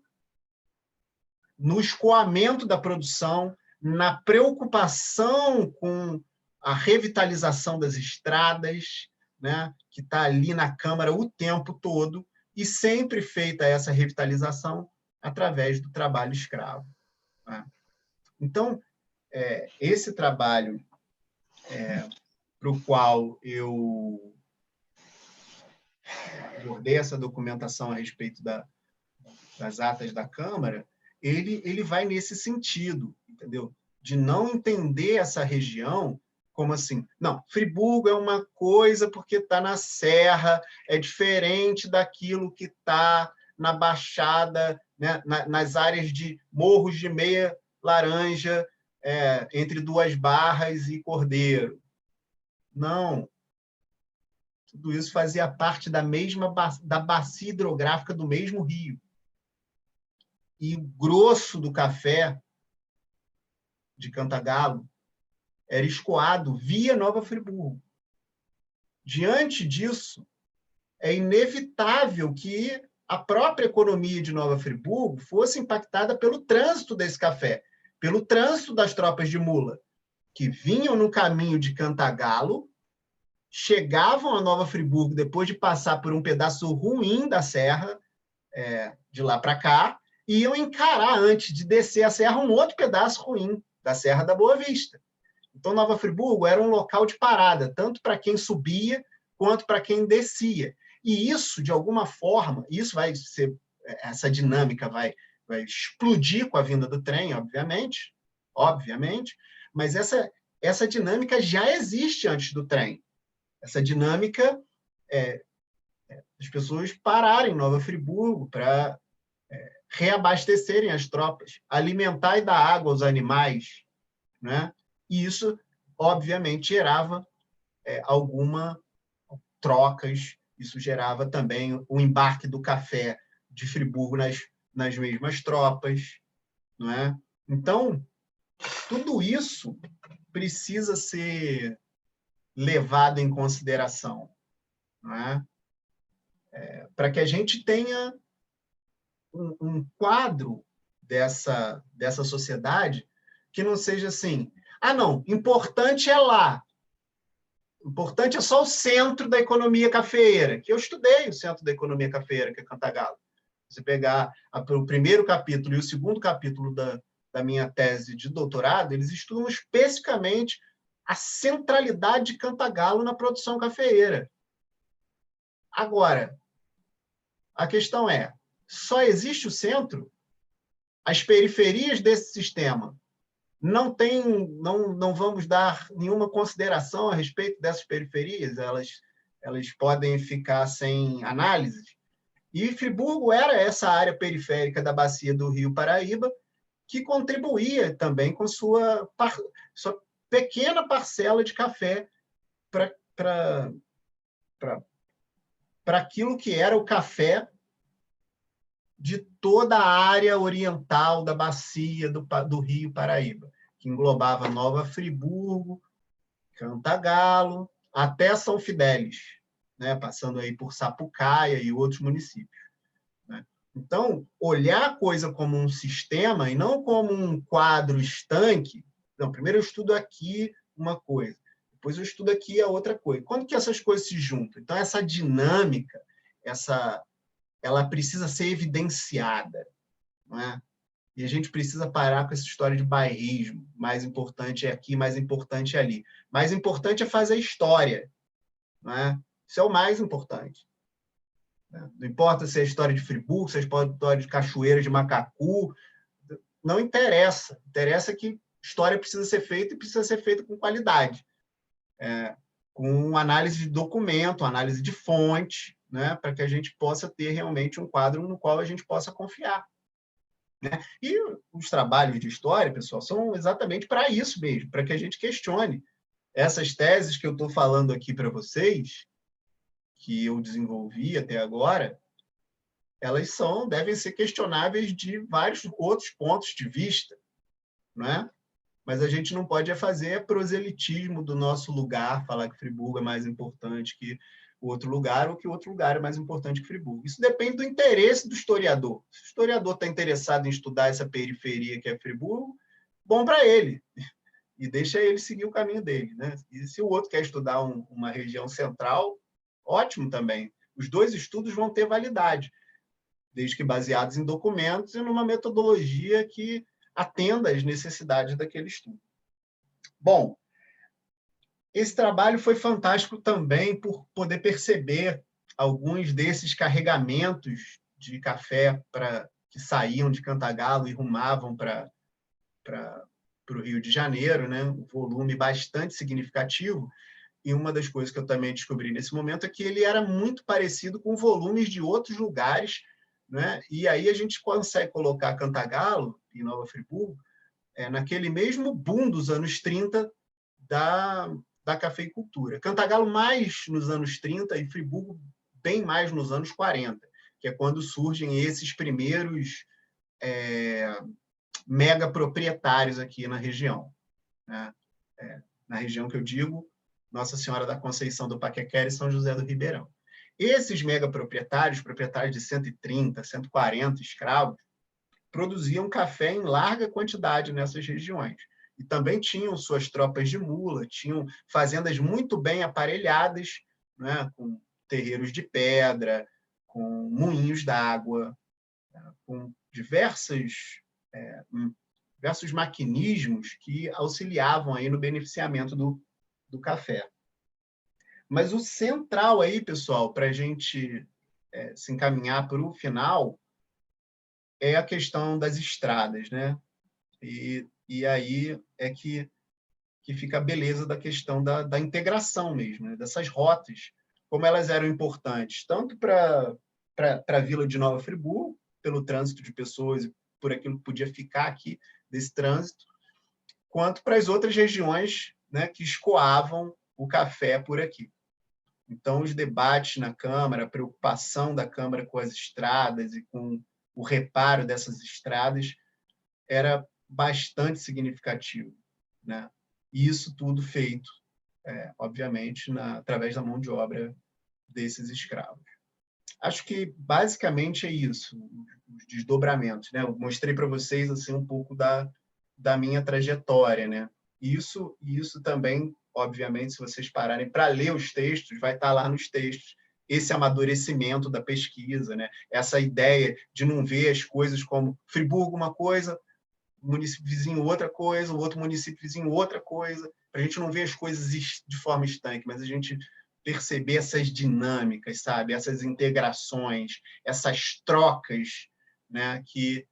no escoamento da produção, na preocupação com a revitalização das estradas, né, que está ali na Câmara o tempo todo, e sempre feita essa revitalização através do trabalho escravo. Né? Então, esse trabalho para o qual eu abordei essa documentação a respeito das atas da Câmara, ele vai nesse sentido, entendeu? De não entender essa região como assim, não, Friburgo é uma coisa porque está na serra, é diferente daquilo que está na Baixada, né, nas áreas de morros de meia laranja, entre Duas Barras e Cordeiro. Não. Tudo isso fazia parte da bacia hidrográfica do mesmo rio. E o grosso do café de Cantagalo era escoado via Nova Friburgo. Diante disso, é inevitável que a própria economia de Nova Friburgo fosse impactada pelo trânsito desse café, pelo trânsito das tropas de mula, que vinham no caminho de Cantagalo, chegavam a Nova Friburgo depois de passar por um pedaço ruim da serra, de lá para cá, e iam encarar, antes de descer a serra, um outro pedaço ruim da Serra da Boa Vista. Então, Nova Friburgo era um local de parada, tanto para quem subia quanto para quem descia. E isso, de alguma forma, essa dinâmica vai explodir com a vinda do trem, obviamente, mas essa dinâmica já existe antes do trem. Essa dinâmica as pessoas pararem em Nova Friburgo para reabastecerem as tropas, alimentar e dar água aos animais, né? E isso, obviamente, gerava algumas trocas, isso gerava também o embarque do café de Friburgo nas mesmas tropas, não é? Então, tudo isso precisa ser levado em consideração, não é? Para que a gente tenha um quadro dessa sociedade que não seja assim, não, importante é lá, importante é só o centro da economia cafeeira, que eu estudei o centro da economia cafeeira, que é Cantagalo. Você pegar o primeiro capítulo e o segundo capítulo da minha tese de doutorado, eles estudam especificamente a centralidade de Cantagalo na produção cafeeira. Agora, a questão é, só existe o centro? As periferias desse sistema não vamos dar nenhuma consideração a respeito dessas periferias? Elas podem ficar sem análise? E Friburgo era essa área periférica da bacia do Rio Paraíba, que contribuía também com sua pequena parcela de café para aquilo que era o café de toda a área oriental da bacia do Rio Paraíba, que englobava Nova Friburgo, Cantagalo, até São Fidélis, né? Passando aí por Sapucaia e outros municípios. Né? Então, olhar a coisa como um sistema e não como um quadro estanque. Não, primeiro eu estudo aqui uma coisa, depois eu estudo aqui a outra coisa. Quando que essas coisas se juntam? Então, essa dinâmica, ela precisa ser evidenciada, não é? E a gente precisa parar com essa história de bairrismo. Mais importante é aqui, mais importante é ali. Mais importante é fazer história, não é? Isso é o mais importante. Não importa se é a história de Friburgo, se é a história de Cachoeira de Macacu, não interessa. Interessa que história precisa ser feita e precisa ser feita com qualidade. Com análise de documento, análise de fonte, né, para que a gente possa ter realmente um quadro no qual a gente possa confiar. Né? E os trabalhos de história, pessoal, são exatamente para isso mesmo, para que a gente questione. Essas teses que eu estou falando aqui para vocês, que eu desenvolvi até agora, elas devem ser questionáveis de vários outros pontos de vista, não é? Mas a gente não pode fazer proselitismo do nosso lugar, falar que Friburgo é mais importante que o outro lugar ou que o outro lugar é mais importante que Friburgo. Isso depende do interesse do historiador. Se o historiador está interessado em estudar essa periferia que é Friburgo, bom para ele. E deixa ele seguir o caminho dele. Né? E se o outro quer estudar uma região central, ótimo também. Os dois estudos vão ter validade, desde que baseados em documentos e numa metodologia que atenda às necessidades daquele estudo. Bom, esse trabalho foi fantástico também por poder perceber alguns desses carregamentos de café que saíam de Cantagalo e rumavam para o Rio de Janeiro, né? Um volume bastante significativo. E uma das coisas que eu também descobri nesse momento é que ele era muito parecido com volumes de outros lugares, né? E aí a gente consegue colocar Cantagalo e Nova Friburgo naquele mesmo boom dos anos 30 da cafeicultura. Cantagalo mais nos anos 30 e Friburgo bem mais nos anos 40, que é quando surgem esses primeiros mega proprietários aqui na região. Né? Na região que eu digo, Nossa Senhora da Conceição do Paquequera e São José do Ribeirão. Esses megaproprietários, proprietários de 130, 140 escravos, produziam café em larga quantidade nessas regiões. E também tinham suas tropas de mula, tinham fazendas muito bem aparelhadas, né, com terreiros de pedra, com moinhos d'água, com diversos maquinismos que auxiliavam aí no beneficiamento do café. Mas o central aí, pessoal, para a gente se encaminhar para o final, é a questão das estradas, né? E aí é que fica a beleza da questão da integração mesmo, né? Dessas rotas, como elas eram importantes, tanto para a Vila de Nova Friburgo, pelo trânsito de pessoas e por aquilo que podia ficar aqui desse trânsito, quanto para as outras regiões, né, que escoavam o café por aqui. Então, os debates na Câmara, a preocupação da Câmara com as estradas e com o reparo dessas estradas era bastante significativo. Né? E isso tudo feito, obviamente, através da mão de obra desses escravos. Acho que, basicamente, é isso, os desdobramentos. Né? Eu mostrei para vocês assim, um pouco da minha trajetória. Né? Isso também, obviamente, se vocês pararem para ler os textos, vai estar lá nos textos, esse amadurecimento da pesquisa, né? Essa ideia de não ver as coisas como Friburgo uma coisa, município vizinho outra coisa, o outro município vizinho outra coisa, para a gente não ver as coisas de forma estanque, mas a gente perceber essas dinâmicas, sabe? Essas integrações, essas trocas, né, que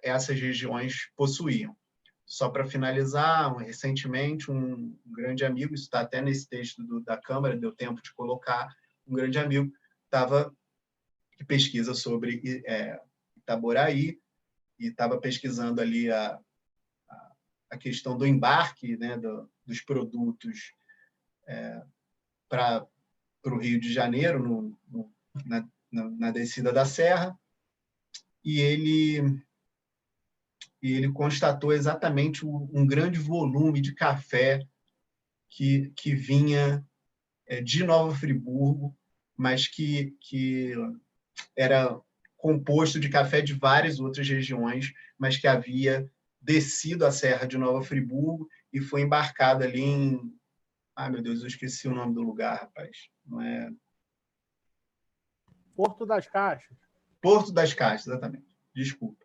essas regiões possuíam. Só para finalizar, recentemente, um grande amigo, isso está até nesse texto da Câmara, deu tempo de colocar, um grande amigo que pesquisa sobre Itaboraí e estava pesquisando ali a questão do embarque, né, dos produtos para o Rio de Janeiro, na descida da Serra, e ele constatou exatamente um grande volume de café que vinha de Nova Friburgo, mas que era composto de café de várias outras regiões, mas que havia descido a Serra de Nova Friburgo e foi embarcado ali em... Ai, meu Deus, eu esqueci o nome do lugar, rapaz. Não é... Porto das Caixas. Porto das Caixas, exatamente. Desculpa.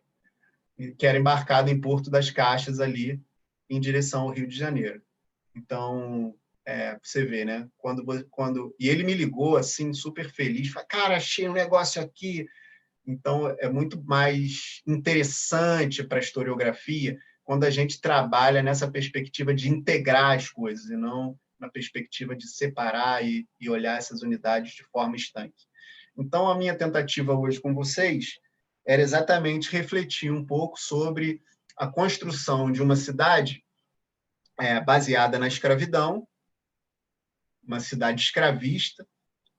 Que era embarcado em Porto das Caixas ali, em direção ao Rio de Janeiro. Então, você vê, né? E ele me ligou, assim, super feliz. Falei, cara, achei um negócio aqui. Então, é muito mais interessante para a historiografia quando a gente trabalha nessa perspectiva de integrar as coisas e não na perspectiva de separar e olhar essas unidades de forma estanque. Então, a minha tentativa hoje com vocês era exatamente refletir um pouco sobre a construção de uma cidade baseada na escravidão, uma cidade escravista,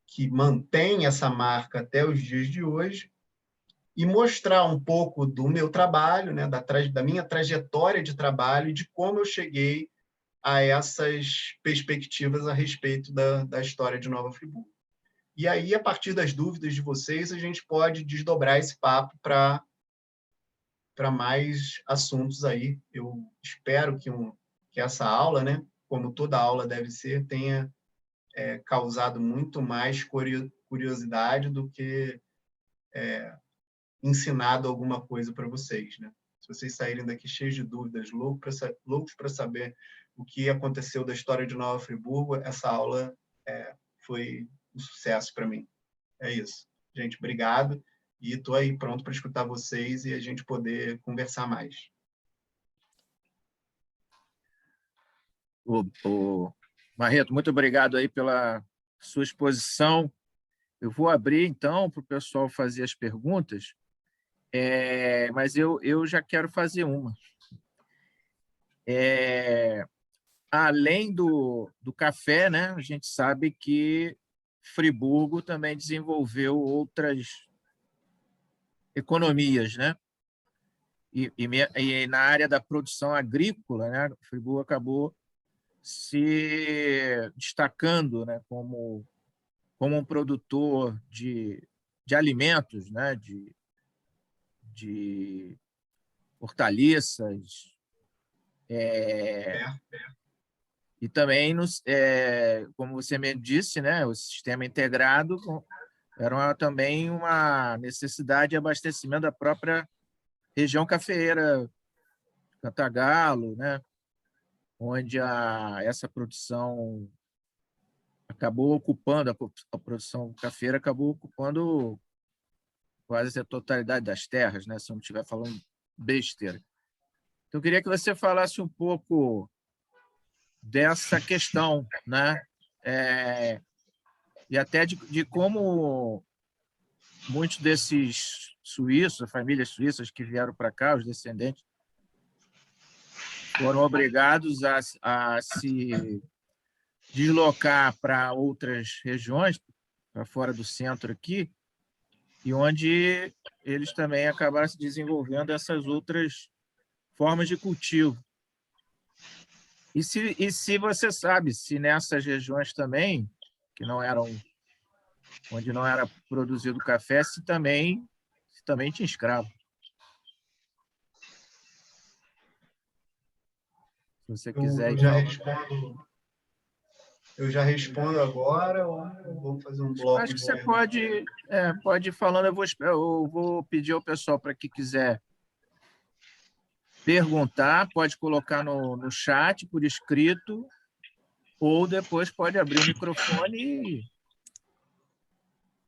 que mantém essa marca até os dias de hoje, e mostrar um pouco do meu trabalho, né, da minha trajetória de trabalho e de como eu cheguei a essas perspectivas a respeito da história de Nova Friburgo. E aí, a partir das dúvidas de vocês, a gente pode desdobrar esse papo para mais assuntos aí. Eu espero que essa aula, né, como toda aula deve ser, tenha causado muito mais curiosidade do que ensinado alguma coisa para vocês, né? Se vocês saírem daqui cheios de dúvidas, loucos para saber o que aconteceu da história de Nova Friburgo, essa aula foi um sucesso para mim. É isso. Gente, obrigado. E estou aí pronto para escutar vocês e a gente poder conversar mais. Marreto, muito obrigado aí pela sua exposição. Eu vou abrir, então, para o pessoal fazer as perguntas, mas eu já quero fazer uma. Além do café, né, a gente sabe que Friburgo também desenvolveu outras economias, né? E na área da produção agrícola, né, Friburgo acabou se destacando, né, como um produtor de alimentos, né, de hortaliças, e também, como você me disse, né, o sistema integrado era também uma necessidade de abastecimento da própria região cafeeira, Cantagalo, né, onde essa produção acabou ocupando, a produção cafeira acabou ocupando quase a totalidade das terras, né, se eu não estiver falando besteira. Então, eu queria que você falasse um pouco dessa questão, né? E até de como muitos desses suíços, famílias suíças que vieram para cá, os descendentes, foram obrigados a se deslocar para outras regiões, para fora do centro aqui, e onde eles também acabaram se desenvolvendo essas outras formas de cultivo. E se você sabe, se nessas regiões também, onde não era produzido café, se também tinha escravo. Se você quiser... Eu já respondo agora ou eu vou fazer um bloco? Acho que você pode ir falando. Eu vou pedir ao pessoal para que quiser perguntar, pode colocar no chat, por escrito, ou depois pode abrir o microfone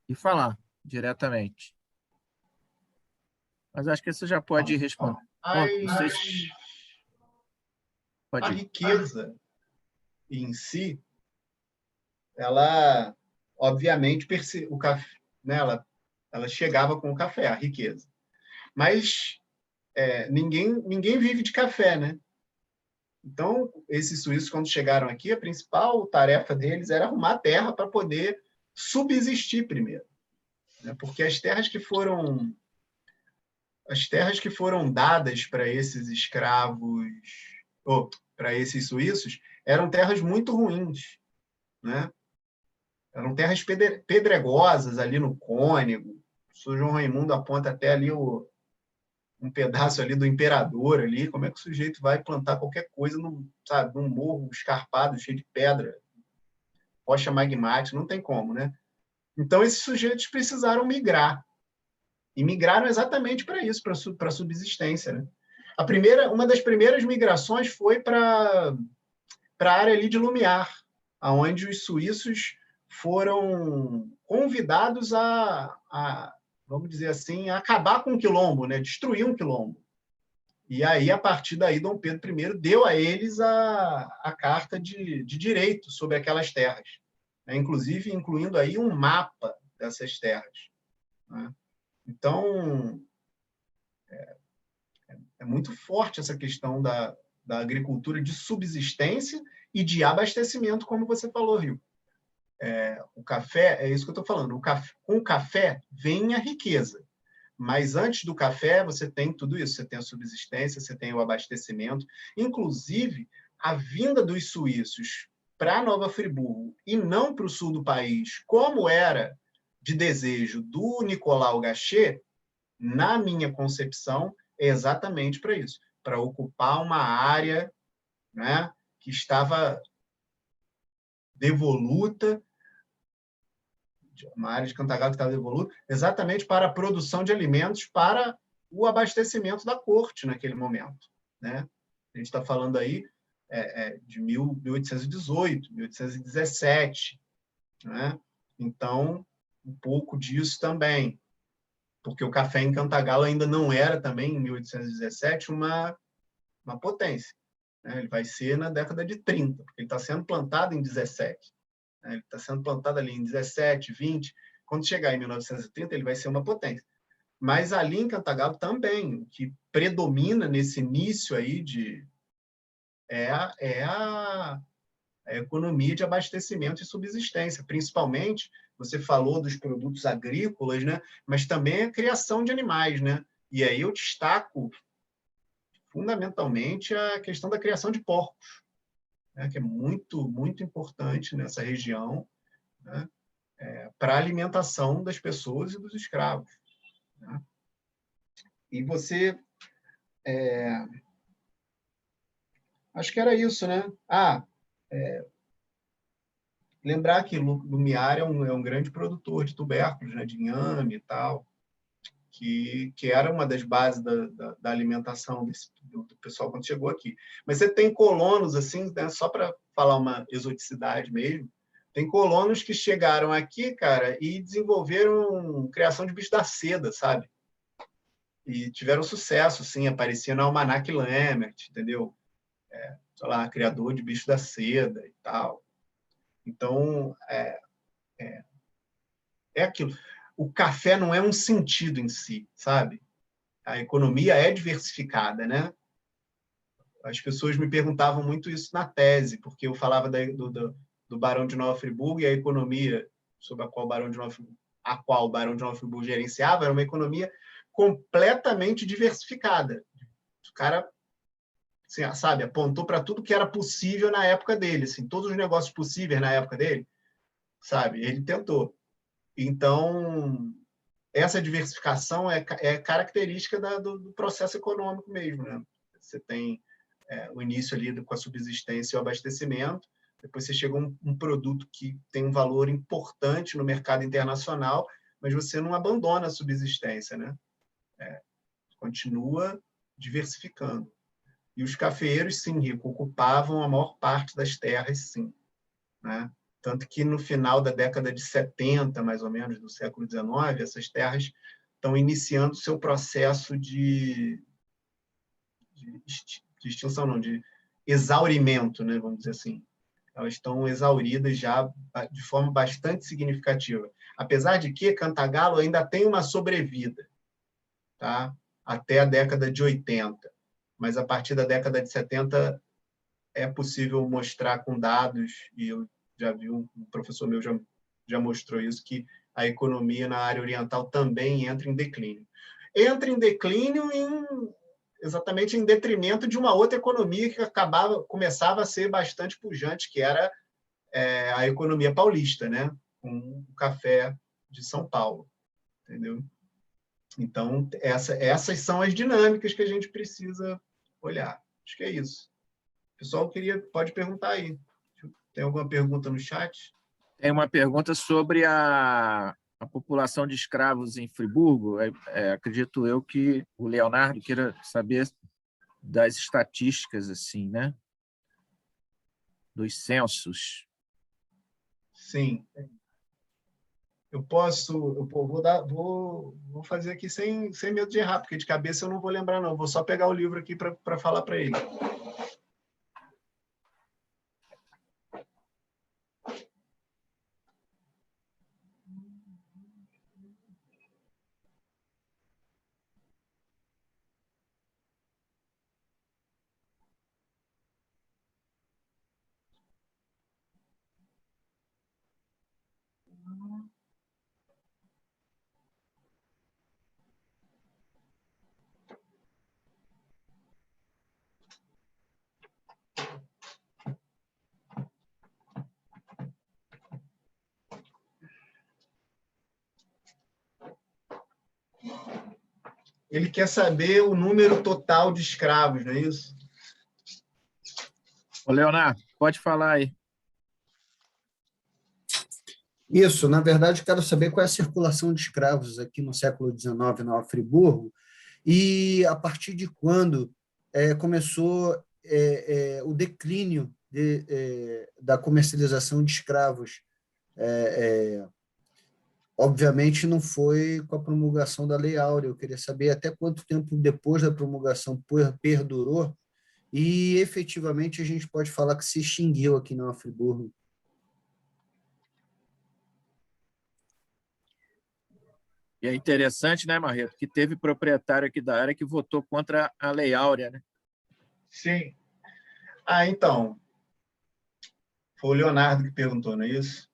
e falar diretamente. Mas acho que você já pode responder. A riqueza em si, ela, obviamente, o café, né, ela chegava com o café, a riqueza. Mas ninguém vive de café, né? Então, esses suíços, quando chegaram aqui, a principal tarefa deles era arrumar terra para poder subsistir primeiro, né? Porque as terras que foram dadas para esses escravos, ou para esses suíços, eram terras muito ruins, né? Eram terras pedregosas ali no Cônego. O Sr. João Raimundo aponta até ali um pedaço ali do Imperador ali. Como é que o sujeito vai plantar qualquer coisa num morro escarpado, cheio de pedra, rocha magmática? Não tem como, né? Então, esses sujeitos precisaram migrar. E migraram exatamente para isso, para a subsistência, né? Uma das primeiras migrações foi para a área ali de Lumiar, onde os suíços foram convidados vamos dizer assim, a acabar com o quilombo, né? Destruir um quilombo. E aí, a partir daí, Dom Pedro I deu a eles a carta de direito sobre aquelas terras, né? Inclusive incluindo aí um mapa dessas terras, né? Então, é muito forte essa questão da agricultura de subsistência e de abastecimento, como você falou, Rio. O café, é isso que eu estou falando, com o café vem a riqueza, mas antes do café você tem tudo isso, você tem a subsistência, você tem o abastecimento, inclusive a vinda dos suíços para Nova Friburgo e não para o sul do país, como era de desejo do Nicolau Gachet, na minha concepção, é exatamente para isso, para ocupar uma área, né, que estava devoluta, uma área de Cantagalo que estava devoluta, exatamente para a produção de alimentos para o abastecimento da corte naquele momento, né? A gente está falando aí de 1818, 1817, né? Então, um pouco disso também, porque o café em Cantagalo ainda não era também, em 1817, uma potência, né? Ele vai ser na década de 30, porque ele está sendo plantado em 17. Né? Ele está sendo plantado ali em 17, 20. Quando chegar em 1930, ele vai ser uma potência. Mas ali em Cantagalo também, o que predomina nesse início aí é a economia de abastecimento e subsistência, principalmente, você falou dos produtos agrícolas, né? Mas também a criação de animais, né? E aí eu destaco fundamentalmente a questão da criação de porcos, né? Que é muito, muito importante nessa região, né? Para a alimentação das pessoas e dos escravos, né? E você... acho que era isso, né? Lembrar que Lumiar é um grande produtor de tubérculos, né? De inhame e tal, que era uma das bases da alimentação do pessoal quando chegou aqui. Mas você tem colonos, assim, né? Só para falar uma exoticidade mesmo, tem colonos que chegaram aqui, cara, e desenvolveram criação de bicho da seda, sabe? E tiveram sucesso, sim, aparecia no Almanac Lambert, entendeu? Sei lá, criador de bicho da seda e tal. Então, é aquilo. O café não é um sentido em si, sabe? A economia é diversificada, né? As pessoas me perguntavam muito isso na tese, porque eu falava do Barão de Nova Friburgo e a economia sobre a qual o Barão de Nova Friburgo gerenciava era uma economia completamente diversificada. O cara, assim, sabe, apontou para tudo que era possível na época dele, assim, todos os negócios possíveis na época dele, sabe? Ele tentou. Então, essa diversificação é característica do processo econômico mesmo, né? Você tem o início ali com a subsistência e o abastecimento, depois você chega a um produto que tem um valor importante no mercado internacional, mas você não abandona a subsistência, né? Continua diversificando. E os cafeeiros, sim, Rico, ocupavam a maior parte das terras, sim, né? Tanto que no final da década de 70, mais ou menos, do século XIX, essas terras estão iniciando o seu processo de extinção, não, de exaurimento, né, vamos dizer assim. Elas estão exauridas já de forma bastante significativa. Apesar de que Cantagalo ainda tem uma sobrevida, tá? Até a década de 80. Mas a partir da década de 70 é possível mostrar com dados, e eu já vi um professor meu já mostrou isso, que a economia na área oriental também entra em declínio. Entra em declínio exatamente em detrimento de uma outra economia que começava a ser bastante pujante, que era a economia paulista, né? Com o café de São Paulo, entendeu? Então, essas são as dinâmicas que a gente precisa olhar. Acho que é isso. O pessoal pode perguntar aí. Tem alguma pergunta no chat? Tem uma pergunta sobre a população de escravos em Friburgo. Acredito eu que o Leonardo queira saber das estatísticas, assim, né? Dos censos. Sim. Eu vou fazer aqui sem medo de errar, porque de cabeça eu não vou lembrar, não. Vou só pegar o livro aqui para falar para ele. Ele quer saber o número total de escravos, não é isso? Ô, Leonardo, pode falar aí. Isso, na verdade, quero saber qual é a circulação de escravos aqui no século XIX, na Friburgo, e a partir de quando começou o declínio da comercialização de escravos. Obviamente, não foi com a promulgação da Lei Áurea. Eu queria saber até quanto tempo depois da promulgação perdurou e, efetivamente, a gente pode falar que se extinguiu aqui na Friburgo. E é interessante, né, Marreto, que teve proprietário aqui da área que votou contra a Lei Áurea, né? Sim. Então, foi o Leonardo que perguntou, não é isso?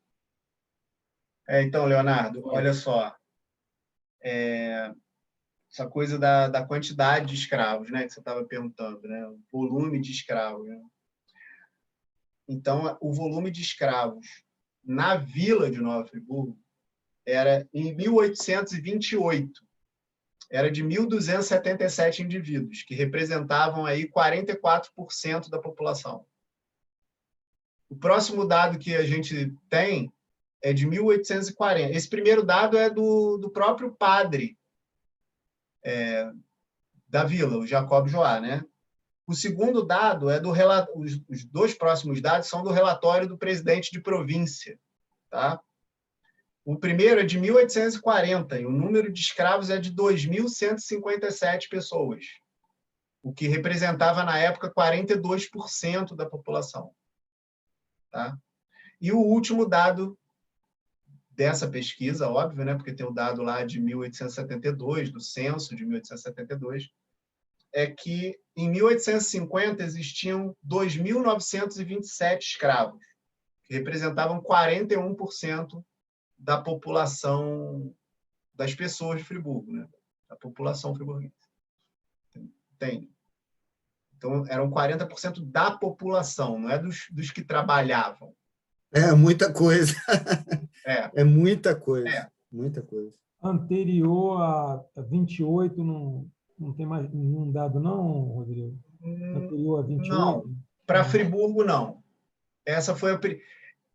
Então, Leonardo, olha só. Essa coisa da quantidade de escravos, né, que você estava perguntando, né? O volume de escravos. Né? Então, o volume de escravos na vila de Nova Friburgo era, em 1828, era de 1.277 indivíduos, que representavam aí 44% da população. O próximo dado que a gente tem é de 1840. Esse primeiro dado é do próprio padre da vila, o Jacob Joá, né? O segundo dado é os dois próximos dados são do relatório do presidente de província, tá? O primeiro é de 1840 e o número de escravos é de 2.157 pessoas, o que representava na época 42% da população, tá? E o último dado dessa pesquisa, óbvio, né, porque tem o dado lá de 1872, do censo de 1872, é que em 1850 existiam 2.927 escravos, que representavam 41% da população das pessoas de Friburgo, né? Da população friburguense. Entende? Então, eram 40% da população, não é dos que trabalhavam. É muita coisa. É muita coisa. Muita coisa. Anterior a 28, não tem mais nenhum dado, não, Rodrigo? Anterior a 28? Não. Para Friburgo, não. Essa foi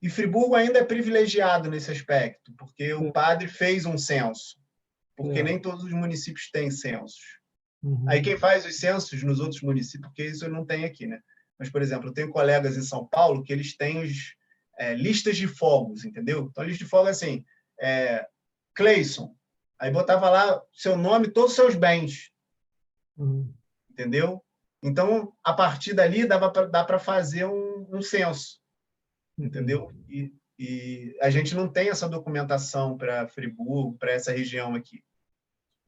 E Friburgo ainda é privilegiado nesse aspecto, porque o padre fez um censo, porque nem todos os municípios têm censos. Aí quem faz os censos nos outros municípios, porque isso não tem aqui, né? Mas, por exemplo, eu tenho colegas em São Paulo que eles têm listas de fogos, entendeu? Então, a lista de fogos é assim, Cleison. Aí botava lá seu nome, todos os seus bens. Entendeu? Então, a partir dali, dá para fazer um censo. Entendeu? E a gente não tem essa documentação para Friburgo, para essa região aqui.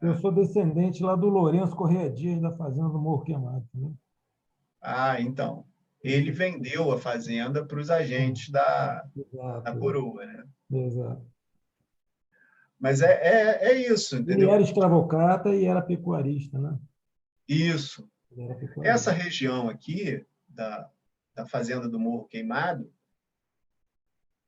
Eu sou descendente lá do Lourenço Correia Dias, da fazenda do Morro Queimado. Né? Então. Ele vendeu a fazenda para os agentes da coroa. Né? Exato. Mas é isso, entendeu? Ele era escravocrata e era pecuarista, né? Isso. Essa região aqui, da fazenda do Morro Queimado,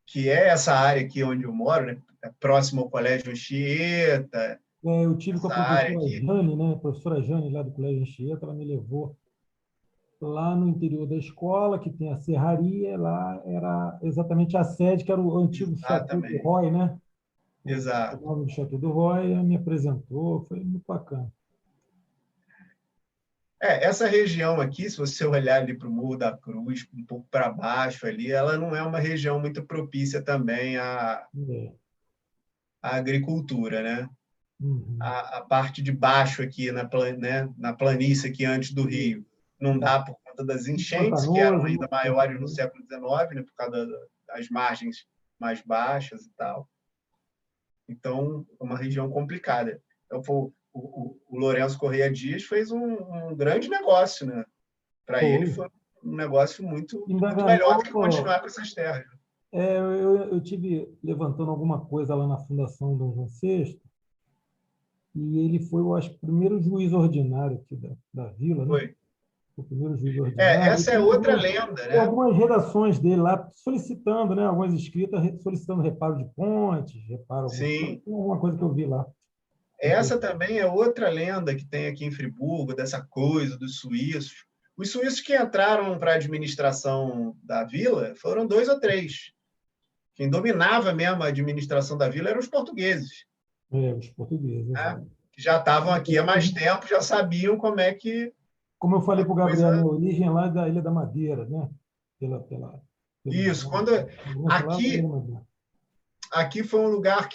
que é essa área aqui onde eu moro, né? Próximo ao Colégio Anchieta. Eu tive com a professora Jane, né? A professora Jane, lá do Colégio Anchieta, ela me levou lá no interior da escola, que tem a serraria, lá era exatamente a sede, que era o antigo Chateau do Roy, né? Exato. O nome do Chateau do Roy, me apresentou, foi muito bacana. Essa região aqui, se você olhar ali para o Morro da Cruz, um pouco para baixo ali, ela não é uma região muito propícia também à agricultura, né? A parte de baixo aqui, na planície aqui antes do rio, não dá por conta das enchentes, que eram ainda maiores no século XIX, né? Por causa das margens mais baixas e tal. Então, é uma região complicada. Então, o Lourenço Correia Dias fez um grande negócio, né? Para ele foi um negócio muito melhor do que continuar com essas terras. Eu tive levantando alguma coisa lá na Fundação Dom João VI, e ele foi, eu acho, o primeiro juiz ordinário aqui da vila, né? Foi. O primeiro juiz ordinário. Essa é outra lenda, né? Algumas redações dele lá solicitando, né? Algumas escritas solicitando reparo de pontes, alguma coisa que eu vi lá. Essa também é outra lenda que tem aqui em Friburgo, dessa coisa dos suíços. Os suíços que entraram para a administração da vila foram 2 ou 3. Quem dominava mesmo a administração da vila eram os portugueses. Os portugueses. Né? Que já estavam aqui há mais tempo, já sabiam como é que... Como eu falei para o Gabriel, minha origem lá da Ilha da Madeira, né? Isso. Aqui foi um lugar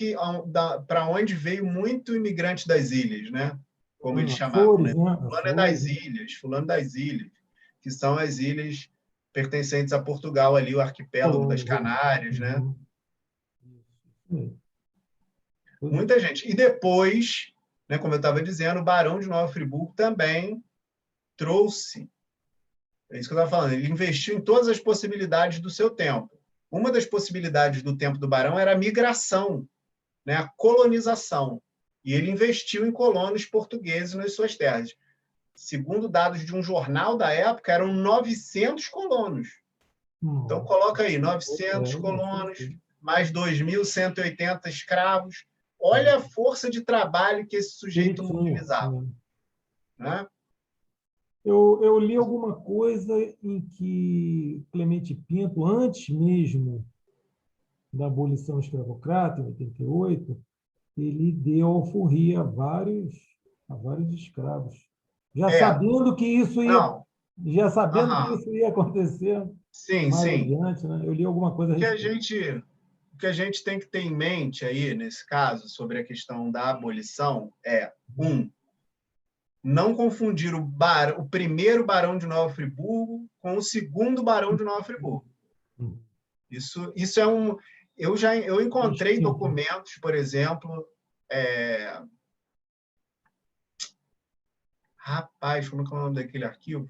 para onde veio muito imigrante das ilhas, né? Como eles chamavam. Né? Fulano é das ilhas, Fulano das ilhas, que são as ilhas pertencentes a Portugal, ali, o arquipélago das Canárias, né? Muita gente. E depois, né, como eu estava dizendo, o Barão de Nova Friburgo também trouxe, é isso que eu estava falando, ele investiu em todas as possibilidades do seu tempo. Uma das possibilidades do tempo do Barão era a migração, né, a colonização. E ele investiu em colonos portugueses nas suas terras. Segundo dados de um jornal da época, eram 900 colonos. Então, coloca aí, 900 colonos, mais 2.180 escravos. Olha a força de trabalho que esse sujeito mobilizava. Né? Eu li alguma coisa em que Clemente Pinto, antes mesmo da abolição escravocrata, em 88, ele deu alforria a vários escravos. Já sabendo que isso ia, que isso ia acontecer mais adiante, né? Eu li alguma coisa a respeito. O que a gente tem que ter em mente aí, nesse caso, sobre a questão da abolição, não confundir o primeiro Barão de Nova Friburgo com o segundo Barão de Nova Friburgo. Isso é um... Eu encontrei documentos, por exemplo... Rapaz, como é que é o nome daquele arquivo?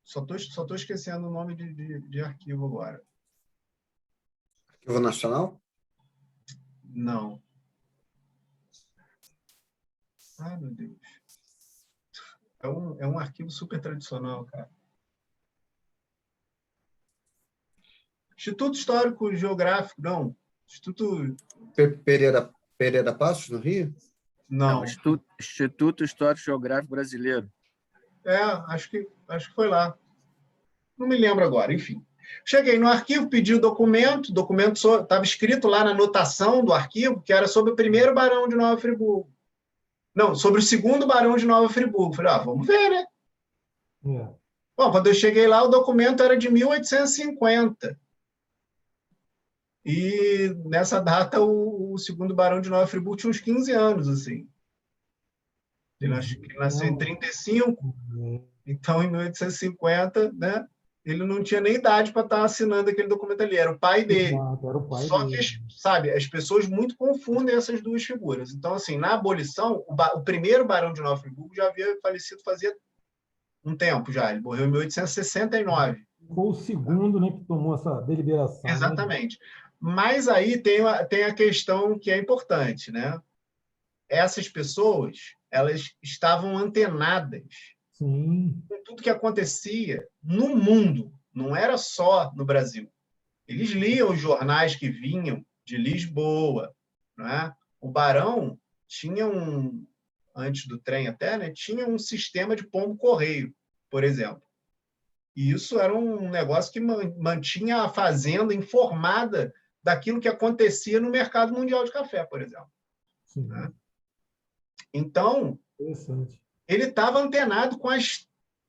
Só tô esquecendo o nome de arquivo agora. Arquivo Nacional? Não. Ai, meu Deus. É um arquivo super tradicional, cara. Instituto Histórico Geográfico, não. Instituto... Pereira Passos, no Rio? Não. Instituto Histórico Geográfico Brasileiro. Acho que foi lá. Não me lembro agora, enfim. Cheguei no arquivo, pedi o documento estava escrito lá na anotação do arquivo que era sobre o primeiro Barão de Nova Friburgo. Não, sobre o segundo Barão de Nova Friburgo. Falei, vamos ver, né? É. Bom, quando eu cheguei lá, o documento era de 1850. E nessa data, o segundo Barão de Nova Friburgo tinha uns 15 anos, assim. Ele nasceu em 35, então em 1850, né? Ele não tinha nem idade para estar assinando aquele documento ali, era o pai dele. Exato, era o pai Só dele. que, sabe, as pessoas muito confundem essas duas figuras. Então, assim, na abolição, o primeiro Barão de Nova Friburgo já havia falecido fazia um tempo já. Ele morreu em 1869. Foi o segundo, né, que tomou essa deliberação. Exatamente. Né? Mas aí tem a questão que é importante, né? Essas pessoas, elas estavam antenadas Sim. com tudo que acontecia no mundo, não era só no Brasil. Eles liam os jornais que vinham de Lisboa, né? O Barão tinha antes do trem até, né? Tinha um sistema de pombo-correio, por exemplo. E isso era um negócio que mantinha a fazenda informada daquilo que acontecia no mercado mundial de café, por exemplo. Sim. Né? Então, ele estava antenado com as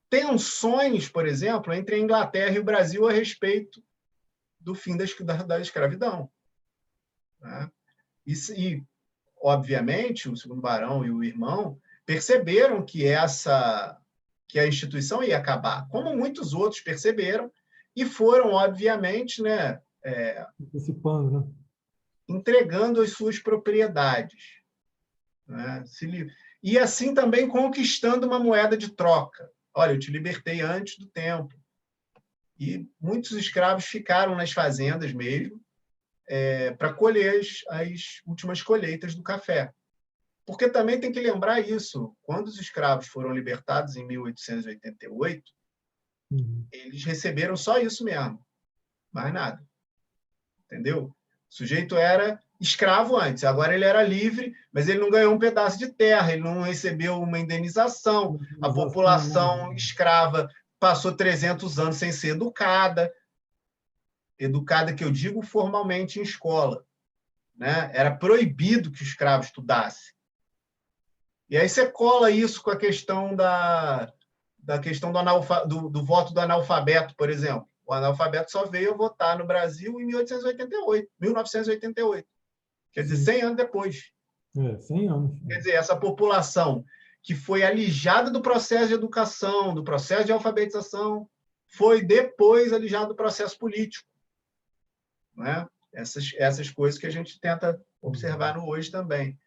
tensões, por exemplo, entre a Inglaterra e o Brasil a respeito do fim da escravidão. Né? E, obviamente, o segundo barão e o irmão perceberam que a instituição ia acabar, como muitos outros perceberam, e foram, obviamente, né, antecipando, né? entregando as suas propriedades. Né? E assim também conquistando uma moeda de troca. Olha, eu te libertei antes do tempo. E muitos escravos ficaram nas fazendas mesmo, para colher as últimas colheitas do café. Porque também tem que lembrar isso. Quando os escravos foram libertados em 1888, eles receberam só isso mesmo, mais nada. Entendeu? O sujeito era escravo antes, agora ele era livre, mas ele não ganhou um pedaço de terra, ele não recebeu uma indenização. A população escrava passou 300 anos sem ser educada. Educada, que eu digo formalmente em escola. Né? Era proibido que o escravo estudasse. E aí você cola isso com a questão da questão do voto do analfabeto, por exemplo. O analfabeto só veio votar no Brasil em 1988. Quer dizer, 100 anos depois. 100 anos. Quer dizer, essa população que foi alijada do processo de educação, do processo de alfabetização, foi depois alijada do processo político. Né? Essas coisas que a gente tenta observar no hoje também.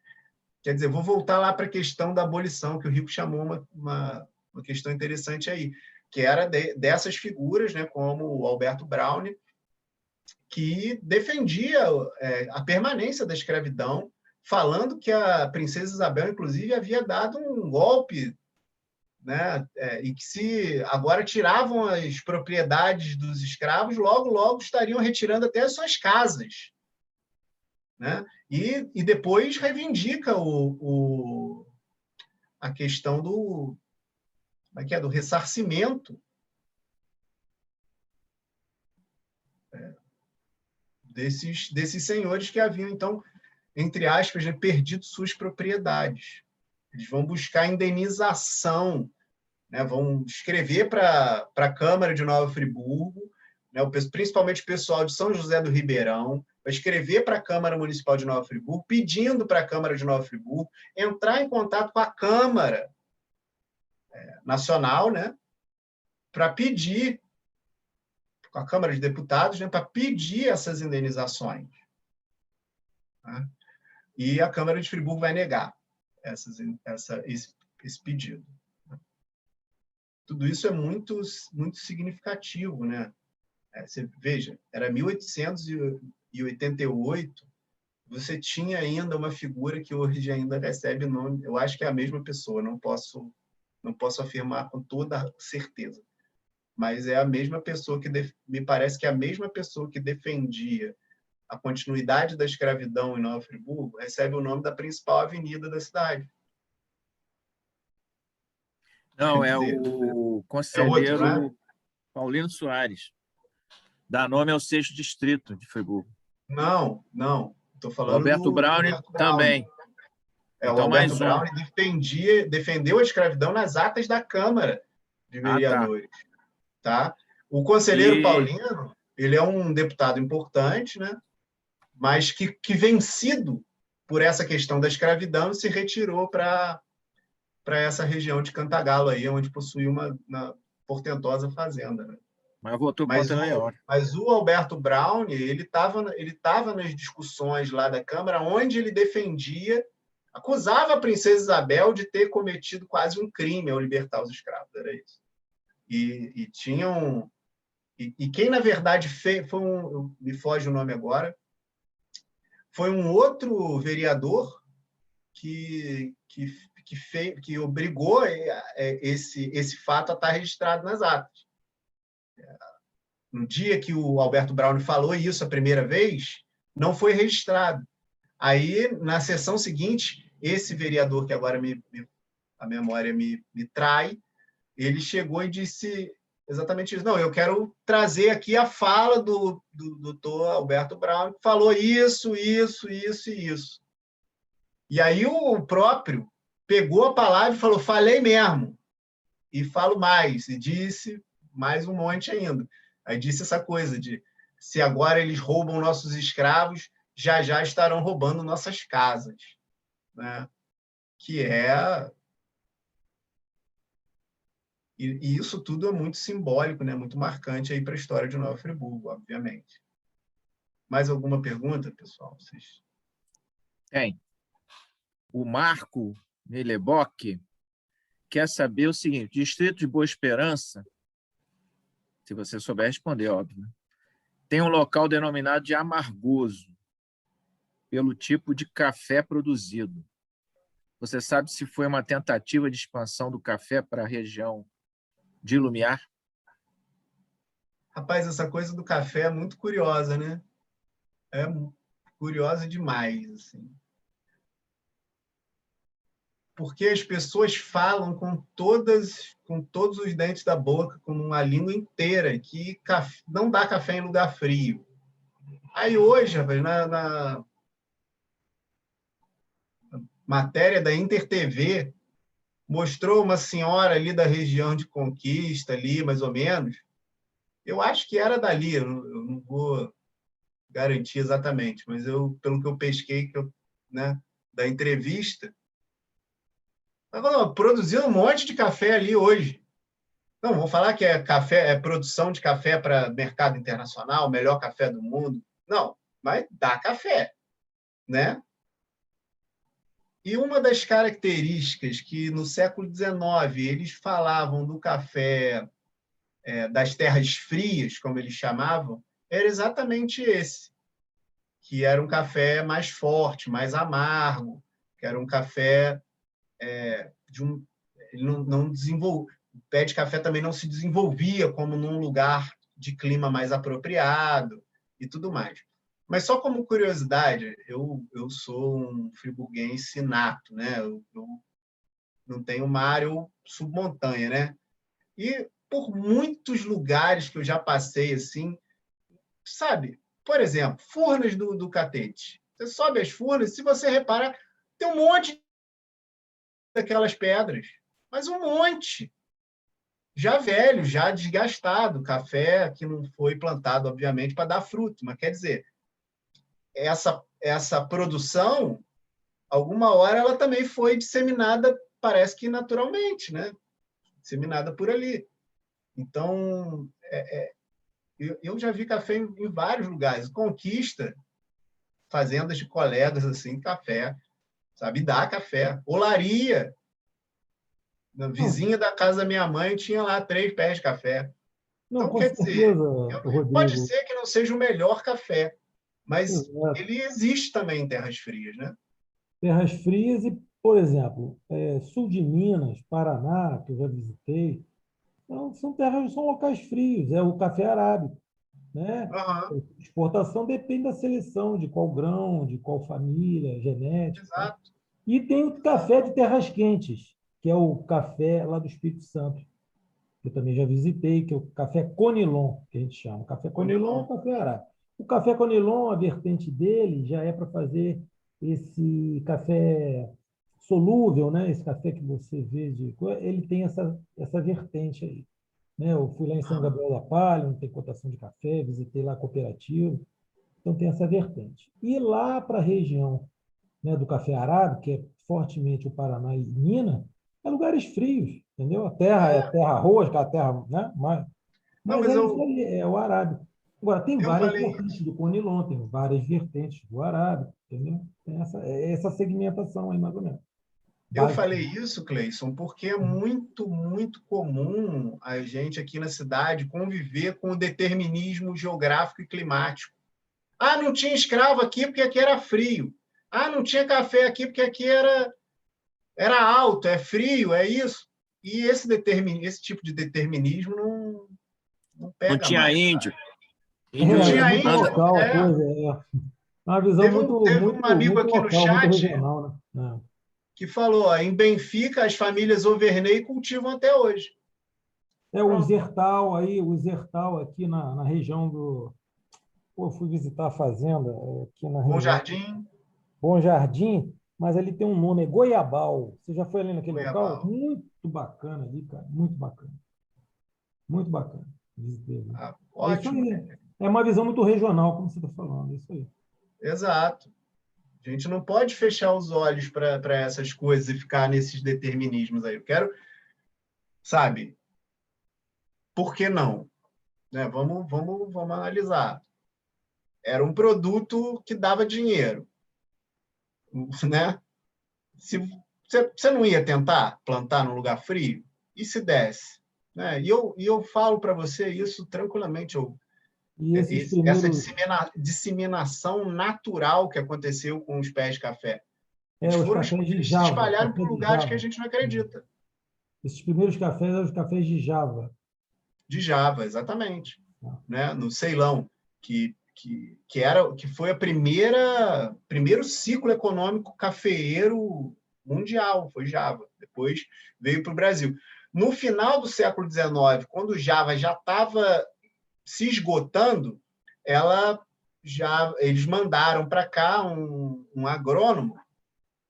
Quer dizer, vou voltar lá para a questão da abolição, que o Rico chamou uma questão interessante aí, que era dessas figuras, né, como o Alberto Browne, que defendia a permanência da escravidão, falando que a princesa Isabel, inclusive, havia dado um golpe, né, e que se agora tiravam as propriedades dos escravos, logo estariam retirando até as suas casas. Né? E depois reivindica a questão do ressarcimento desses senhores que haviam, então, entre aspas, né, perdido suas propriedades. Eles vão buscar indenização, né? Vão escrever para a Câmara de Nova Friburgo, né? Principalmente o pessoal de São José do Ribeirão, vai escrever para a Câmara Municipal de Nova Friburgo, pedindo para a Câmara de Nova Friburgo entrar em contato com a Câmara Nacional, né? Para pedir, com a Câmara de Deputados, né? Para pedir essas indenizações. Né? E a Câmara de Friburgo vai negar esse pedido. Tudo isso é muito, muito significativo, né? Você veja, era 1888, você tinha ainda uma figura que hoje ainda recebe nome, eu acho que é a mesma pessoa, não posso afirmar com toda certeza, mas é a mesma pessoa me parece que é a mesma pessoa que defendia a continuidade da escravidão em Nova Friburgo, recebe o nome da principal avenida da cidade. Não, é o conselheiro outro, né? Paulino Soares. Dá nome ao 6º distrito de Friburgo. Não. Estou falando Alberto Browne também. O Então, Alberto mais um. Brown defendeu a escravidão nas atas da Câmara de Ah, tá. Vereadores. Tá? O conselheiro Paulino, ele é um deputado importante, né? Mas que vencido por essa questão da escravidão, se retirou para essa região de Cantagalo, aí, onde possui uma portentosa fazenda. Né? Mas votou contra a Lei Áurea. Mas o Alberto Brown, ele tava nas discussões lá da Câmara, onde ele defendia, acusava a princesa Isabel de ter cometido quase um crime ao libertar os escravos, era isso. E tinham... E quem, na verdade, fez... me foge o nome agora, foi um outro vereador que obrigou esse fato a estar registrado nas atas. No dia que o Alberto Brown falou isso a primeira vez, não foi registrado. Aí, na sessão seguinte, esse vereador, que agora a memória me trai, ele chegou e disse exatamente isso. Não, eu quero trazer aqui a fala do doutor Alberto Brown, que falou isso, isso, isso e isso. E aí o próprio pegou a palavra e falou, falei mesmo, e falo mais, e disse mais um monte ainda. Aí disse essa coisa de, se agora eles roubam nossos escravos, já já estarão roubando nossas casas. Né? Que é... E isso tudo é muito simbólico, né? Muito marcante aí para a história de Nova Friburgo, obviamente. Mais alguma pergunta, pessoal? Vocês... Tem. O Marco Melebock quer saber o seguinte: Distrito de Boa Esperança, se você souber responder, óbvio, né? Tem um local denominado de Amargoso, pelo tipo de café produzido. Você sabe se foi uma tentativa de expansão do café para a região de Lumiar? Rapaz, essa coisa do café é muito curiosa, né? É curiosa demais, assim. Porque as pessoas falam com todos os dentes da boca, com uma língua inteira, que não dá café em lugar frio. Aí hoje, rapaz, na matéria da Inter TV, mostrou uma senhora ali da região de Conquista, ali, mais ou menos. Eu acho que era dali, eu não vou garantir exatamente, mas pelo que eu pesquei, né, da entrevista, produzindo um monte de café ali hoje. Não, vou falar que é produção de café para mercado internacional, o melhor café do mundo. Não, mas dá café, né? E uma das características que no século XIX eles falavam do café das terras frias, como eles chamavam, era exatamente esse, que era um café mais forte, mais amargo, que era um café ele não desenvolve, o pé de café também não se desenvolvia como num lugar de clima mais apropriado e tudo mais. Mas só como curiosidade, eu sou um friburguense nato, né? Eu não tenho mar, eu submontanha, né? E por muitos lugares que eu já passei, assim, sabe? Por exemplo, Furnas do Catete. Você sobe as Furnas, se você reparar, tem um monte daquelas pedras, mas um monte. Já velho, já desgastado, café que não foi plantado, obviamente, para dar fruto. Mas, quer dizer, essa produção, alguma hora, ela também foi disseminada, parece que naturalmente, né? Disseminada por ali. Então, eu já vi café em vários lugares. Conquista, fazendas de colegas, assim, café, sabe? Dá café. Olaria. Na vizinha da casa da minha mãe tinha lá 3 pés de café. Não, Então, com quer dizer, certeza, pode Rodrigo. ser que não seja o melhor café, mas Exato. ele existe também em terras frias, né? Terras frias e, por exemplo, sul de Minas, Paraná, que eu já visitei, são locais frios, é o café arábico, né? Uhum, Exportação depende da seleção, de qual grão, de qual família, genética. Tá? exato. E tem o café de terras quentes, que é o café lá do Espírito Santo, que eu também já visitei, que é o café Conilon, que a gente chama. O café Conilon é o café arábico. O café Conilon, a vertente dele já é para fazer esse café solúvel, né? Esse café que você vê, ele tem essa vertente aí. Né? Eu fui lá em São Gabriel da Palha, onde tem cotação de café, visitei lá a cooperativa, então tem essa vertente. E lá para a região, né, do café arábica, que é fortemente o Paraná e Minas, é lugares frios, entendeu? A terra é terra rosca, a terra, né? Não, Mas mas é isso aí, é o arábico. Agora, tem eu várias falei vertentes isso. do Conilon, tem várias vertentes do arábico, entendeu? Tem essa segmentação aí, mais ou menos. Eu Básica. falei isso, Cleison, porque é muito, muito comum a gente aqui na cidade conviver com o determinismo geográfico e climático. Ah, não tinha escravo aqui porque aqui era frio. Ah, não tinha café aqui porque aqui era alto, é frio, é isso. E esse tipo de determinismo não Não pega tinha mais, índio. cara. Não Índio É tinha muito anda. índio. local a É. coisa, é uma visão muito, Teve um muito, amigo muito aqui no local, muito chat regional, né? que falou, ó, em Benfica as famílias Overney cultivam até hoje. O Pronto. Zertal aí, o Zertal aqui na região do... Pô, eu fui visitar a fazenda aqui na Bom região do Jardim, Bom Jardim, mas ele tem um nome, é Goiabal. Você já foi ali naquele local? Goiabal. Muito bacana ali, cara, muito bacana. Muito bacana. Visitei ali. Ah, É isso ótimo. aí. É uma visão muito regional, como você está falando, é isso aí. Exato. A gente não pode fechar os olhos para essas coisas e ficar nesses determinismos aí. Eu quero, sabe, por que não? Né? Vamos analisar. Era um produto que dava dinheiro, né? Se você não ia tentar plantar num lugar frio, e se desse, né? E eu falo para você isso tranquilamente. E esses Essa primeiros, disseminação natural que aconteceu com os pés de café. Eles os foram, cafés de eles se Java, espalharam café por de lugares que a Java. gente não acredita. Esses primeiros cafés eram os cafés de Java. De Java, exatamente, Tá? né? No Ceilão, que foi primeiro ciclo econômico cafeeiro mundial, foi Java. Depois veio para o Brasil. No final do século XIX, quando Java já estava se esgotando, eles mandaram para cá um agrônomo,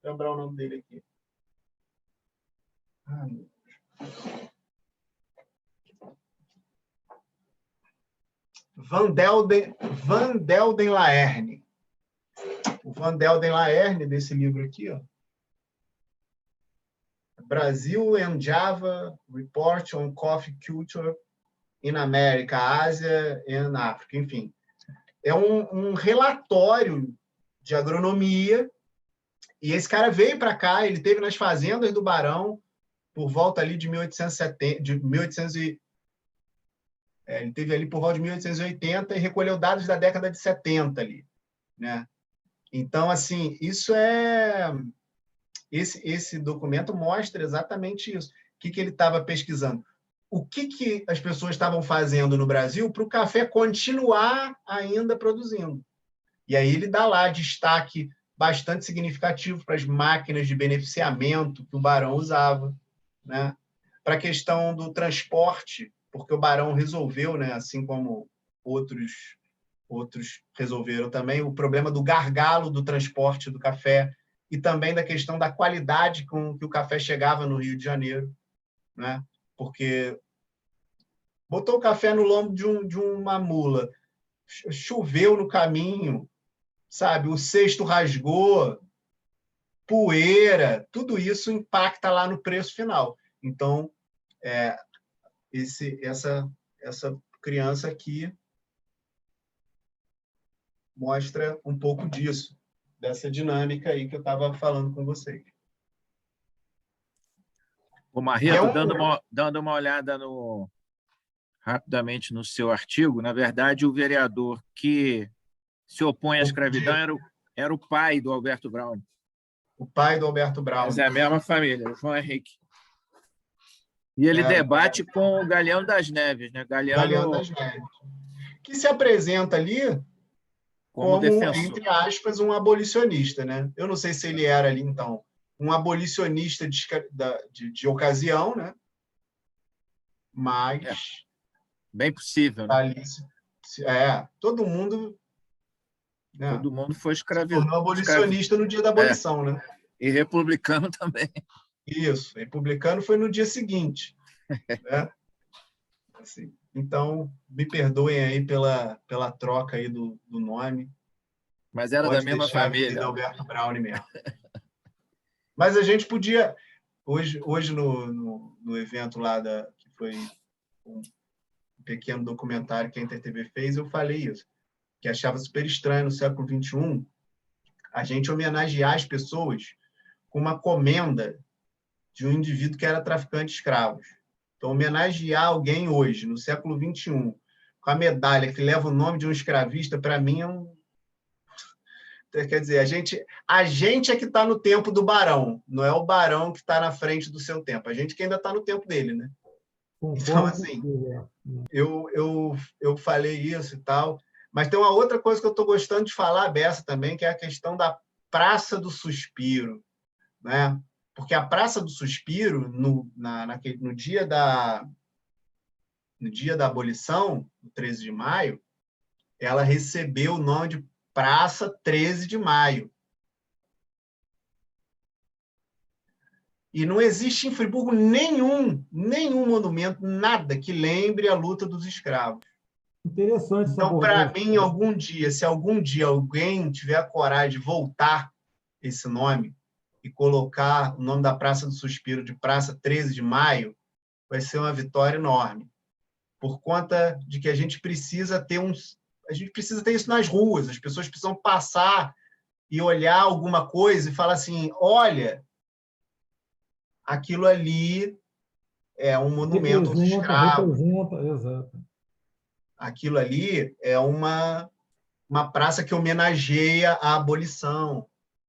vou lembrar o nome dele aqui. Van Delden Laerne. O Van Delden Laerne, desse livro aqui, ó, Brasil and Java, Report on Coffee Culture in America, Ásia and África, enfim. É um relatório de agronomia, e esse cara veio para cá, ele teve nas fazendas do Barão, por volta ali de 1870, ele teve ali por volta de 1880 e recolheu dados da década de 70 ali, né? Então, assim, esse documento mostra exatamente isso. O que ele estava pesquisando? O que as pessoas estavam fazendo no Brasil para o café continuar ainda produzindo. E aí ele dá lá destaque bastante significativo para as máquinas de beneficiamento que o Barão usava, né? Para a questão do transporte, porque o Barão resolveu, né, assim como outros resolveram também, o problema do gargalo do transporte do café e também da questão da qualidade com que o café chegava no Rio de Janeiro, né? Porque botou o café no lombo de uma mula, choveu no caminho, sabe? O cesto rasgou, poeira, tudo isso impacta lá no preço final. Então, essa criança aqui mostra um pouco disso, dessa dinâmica aí que eu estava falando com vocês. O Marreto, dando uma olhada rapidamente no seu artigo, na verdade, o vereador que se opõe à escravidão era o pai do Alberto Brown. O pai do Alberto Brown. Mas é a mesma família, o João Henrique. E ele debate com o Galeão das Neves, né? Galeão das Neves. Que se apresenta ali como defensor, entre aspas, um abolicionista, né? Eu não sei se ele era ali, então, um abolicionista de ocasião, né? Mas... bem possível, né? Ali, todo mundo... Todo mundo foi se tornou abolicionista no dia da abolição, né? E republicano também. Isso, republicano foi no dia seguinte, né? Assim, então, me perdoem aí pela troca aí do nome. Mas era da Pode mesma deixar família. Avenida Alberto Braune mesmo. Mas a gente podia... Hoje no evento lá, que foi um pequeno documentário que a InterTV fez, eu falei isso, que achava super estranho no século XXI a gente homenagear as pessoas com uma comenda de um indivíduo que era traficante de escravos. Então, homenagear alguém hoje, no século XXI, com a medalha que leva o nome de um escravista, para mim é um... Quer dizer, a gente é que está no tempo do barão, não é o barão que está na frente do seu tempo. A gente que ainda está no tempo dele, né? Então, assim, eu falei isso e tal, mas tem uma outra coisa que eu estou gostando de falar, Bessa, também, que é a questão da Praça do Suspiro, né? Porque a Praça do Suspiro, no dia da abolição, no 13 de maio, ela recebeu o nome de Praça 13 de Maio. E não existe em Friburgo nenhum monumento, nada que lembre a luta dos escravos. Interessante essa Então, para abordagem. mim, se algum dia alguém tiver a coragem de voltar esse nome e colocar o nome da Praça do Suspiro de Praça 13 de Maio, vai ser uma vitória enorme. Por conta de que a gente precisa ter isso nas ruas, as pessoas precisam passar e olhar alguma coisa e falar assim, olha, aquilo ali é um monumento aos escravos. Representa, exato. Aquilo ali é uma praça que homenageia a abolição.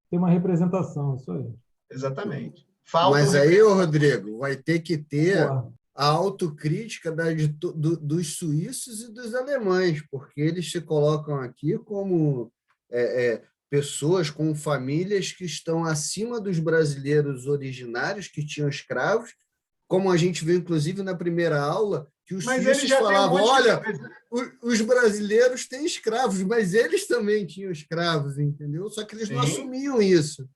Tem uma representação, isso aí. Exatamente. Mas aí, Rodrigo, vai ter que ter Concordo. a autocrítica dos suíços e dos alemães, porque eles se colocam aqui como pessoas com famílias que estão acima dos brasileiros originários que tinham escravos, como a gente viu, inclusive, na primeira aula, que os suíços falavam, olha, os brasileiros têm escravos, mas eles também tinham escravos, entendeu? Só que eles não assumiam isso.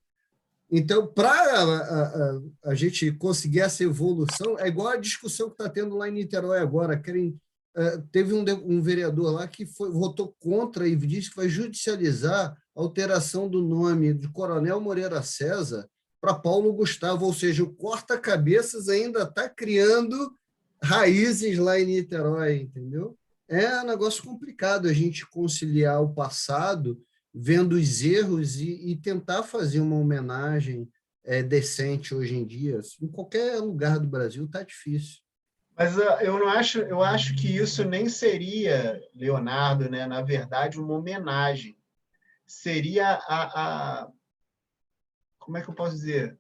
Então, para a gente conseguir essa evolução, é igual a discussão que está tendo lá em Niterói agora. Teve um vereador lá que votou contra e disse que vai judicializar a alteração do nome de Coronel Moreira César para Paulo Gustavo, ou seja, o corta-cabeças ainda está criando raízes lá em Niterói, entendeu? É um negócio complicado a gente conciliar o passado, vendo os erros e tentar fazer uma homenagem decente hoje em dia. Em qualquer lugar do Brasil está difícil. Mas eu acho que isso nem seria, Leonardo, né? Na verdade, uma homenagem. Seria como é que eu posso dizer?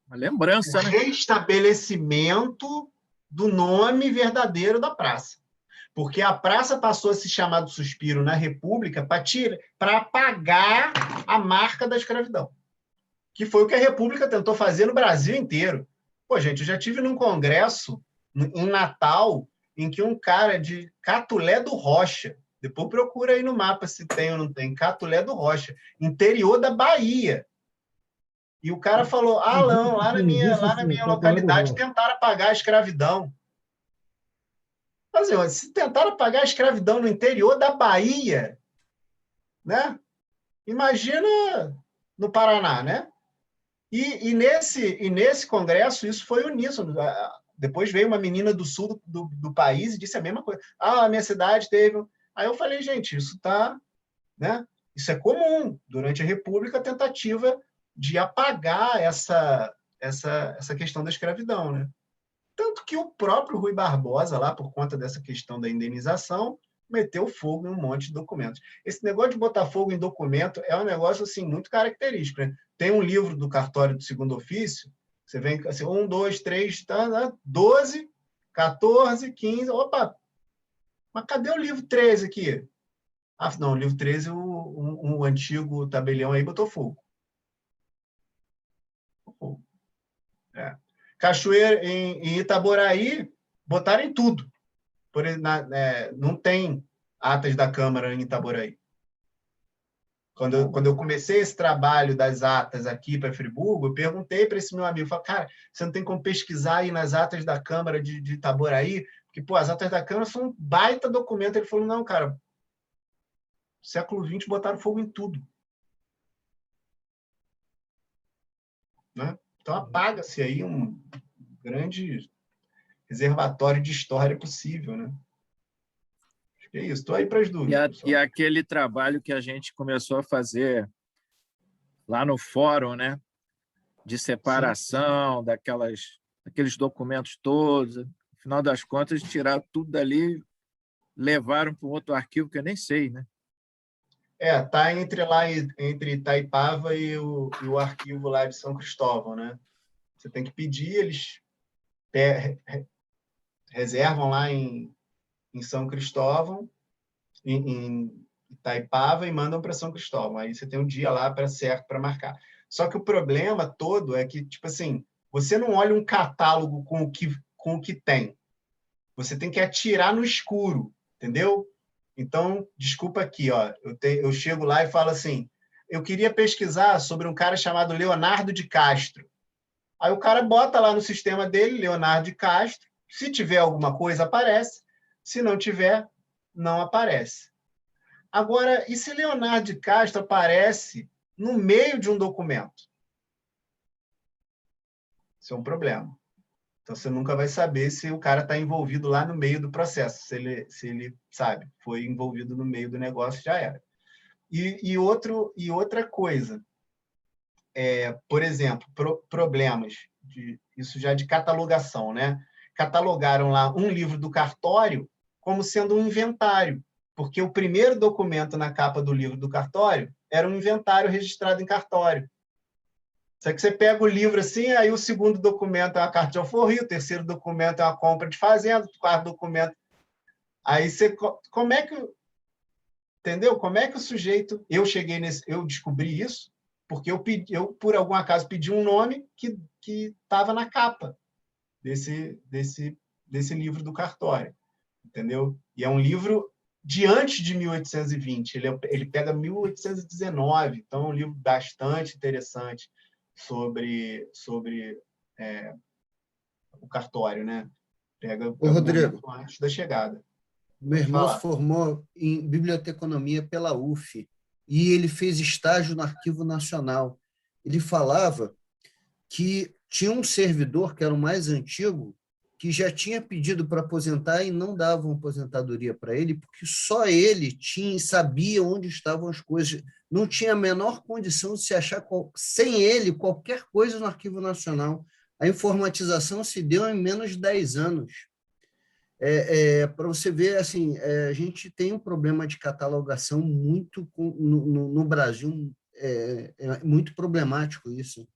Uma lembrança, né? Restabelecimento do nome verdadeiro da praça. Porque a praça passou a se chamar do Suspiro na República para apagar a marca da escravidão, que foi o que a República tentou fazer no Brasil inteiro. Pô, gente, eu já tive num congresso em Natal em que um cara de Catulé do Rocha, depois procura aí no mapa se tem ou não tem, Catulé do Rocha, interior da Bahia. E o cara falou, não, lá na minha localidade tentaram apagar a escravidão. Mas, se tentaram apagar a escravidão no interior da Bahia, né? Imagina no Paraná, né? E nesse congresso, isso foi uníssono. Depois veio uma menina do sul do país e disse a mesma coisa. A minha cidade teve... Aí eu falei, gente, isso tá, né? Isso é comum. Durante a República, a tentativa de apagar essa questão da escravidão, né? Tanto que o próprio Rui Barbosa, lá por conta dessa questão da indenização, meteu fogo em um monte de documentos. Esse negócio de botar fogo em documento é um negócio assim, muito característico. Né? Tem um livro do cartório do segundo ofício, você vem assim, 1, 2, 3, 12, 14, 15, opa, mas cadê o livro 13 aqui? Não, o livro 13, o antigo tabelião aí botou fogo. Cachoeira, em Itaboraí, botaram em tudo. Não tem atas da Câmara em Itaboraí. Quando eu comecei esse trabalho das atas aqui para Friburgo, eu perguntei para esse meu amigo, falei, cara, você não tem como pesquisar aí nas atas da Câmara de Itaboraí? Porque, pô, as atas da Câmara são um baita documento. Ele falou, não, cara, século XX botaram fogo em tudo. Né? Então apaga-se aí um grande reservatório de história possível, né? Acho que é isso. Estou aí para as dúvidas. E aquele trabalho que a gente começou a fazer lá no fórum, né? De separação daqueles documentos todos. No final das contas, tiraram tudo dali, levaram para um outro arquivo que eu nem sei, né? Tá entre Itaipava e o arquivo lá de São Cristóvão, né? Você tem que pedir, eles reservam lá em São Cristóvão, em Itaipava, e mandam para São Cristóvão. Aí você tem um dia lá certo para marcar. Só que o problema todo é que, tipo assim, você não olha um catálogo com o que tem. Você tem que atirar no escuro, entendeu? Então, desculpa aqui, ó, eu chego lá e falo assim, eu queria pesquisar sobre um cara chamado Leonardo de Castro. Aí o cara bota lá no sistema dele, Leonardo de Castro, se tiver alguma coisa, aparece, se não tiver, não aparece. Agora, e se Leonardo de Castro aparece no meio de um documento? Isso é um problema. Então, você nunca vai saber se o cara está envolvido lá no meio do processo. Se ele sabe, foi envolvido no meio do negócio, já era. E outra coisa, por exemplo, problemas, isso já de catalogação, né? Catalogaram lá um livro do cartório como sendo um inventário, porque o primeiro documento na capa do livro do cartório era um inventário registrado em cartório. Só que você pega o livro assim, aí o segundo documento é uma carta de alforria, o terceiro documento é uma compra de fazenda, o quarto documento... Aí você... Como é que... Entendeu? Como é que o sujeito... Eu descobri isso porque eu por algum acaso, pedi um nome que estava na capa desse livro do cartório. Entendeu? E é um livro de antes de 1820. Ele pega 1819, então é um livro bastante interessante sobre o cartório, né? Pega Ô, Rodrigo, antes da chegada. meu irmão se formou em biblioteconomia pela UF e ele fez estágio no Arquivo Nacional. Ele falava que tinha um servidor, que era o mais antigo, que já tinha pedido para aposentar e não davam aposentadoria para ele, porque só ele sabia onde estavam as coisas. Não tinha a menor condição de se achar, sem ele, qualquer coisa no Arquivo Nacional. A informatização se deu em menos de 10 anos. Para você ver, assim, a gente tem um problema de catalogação muito no Brasil, é muito problemático isso.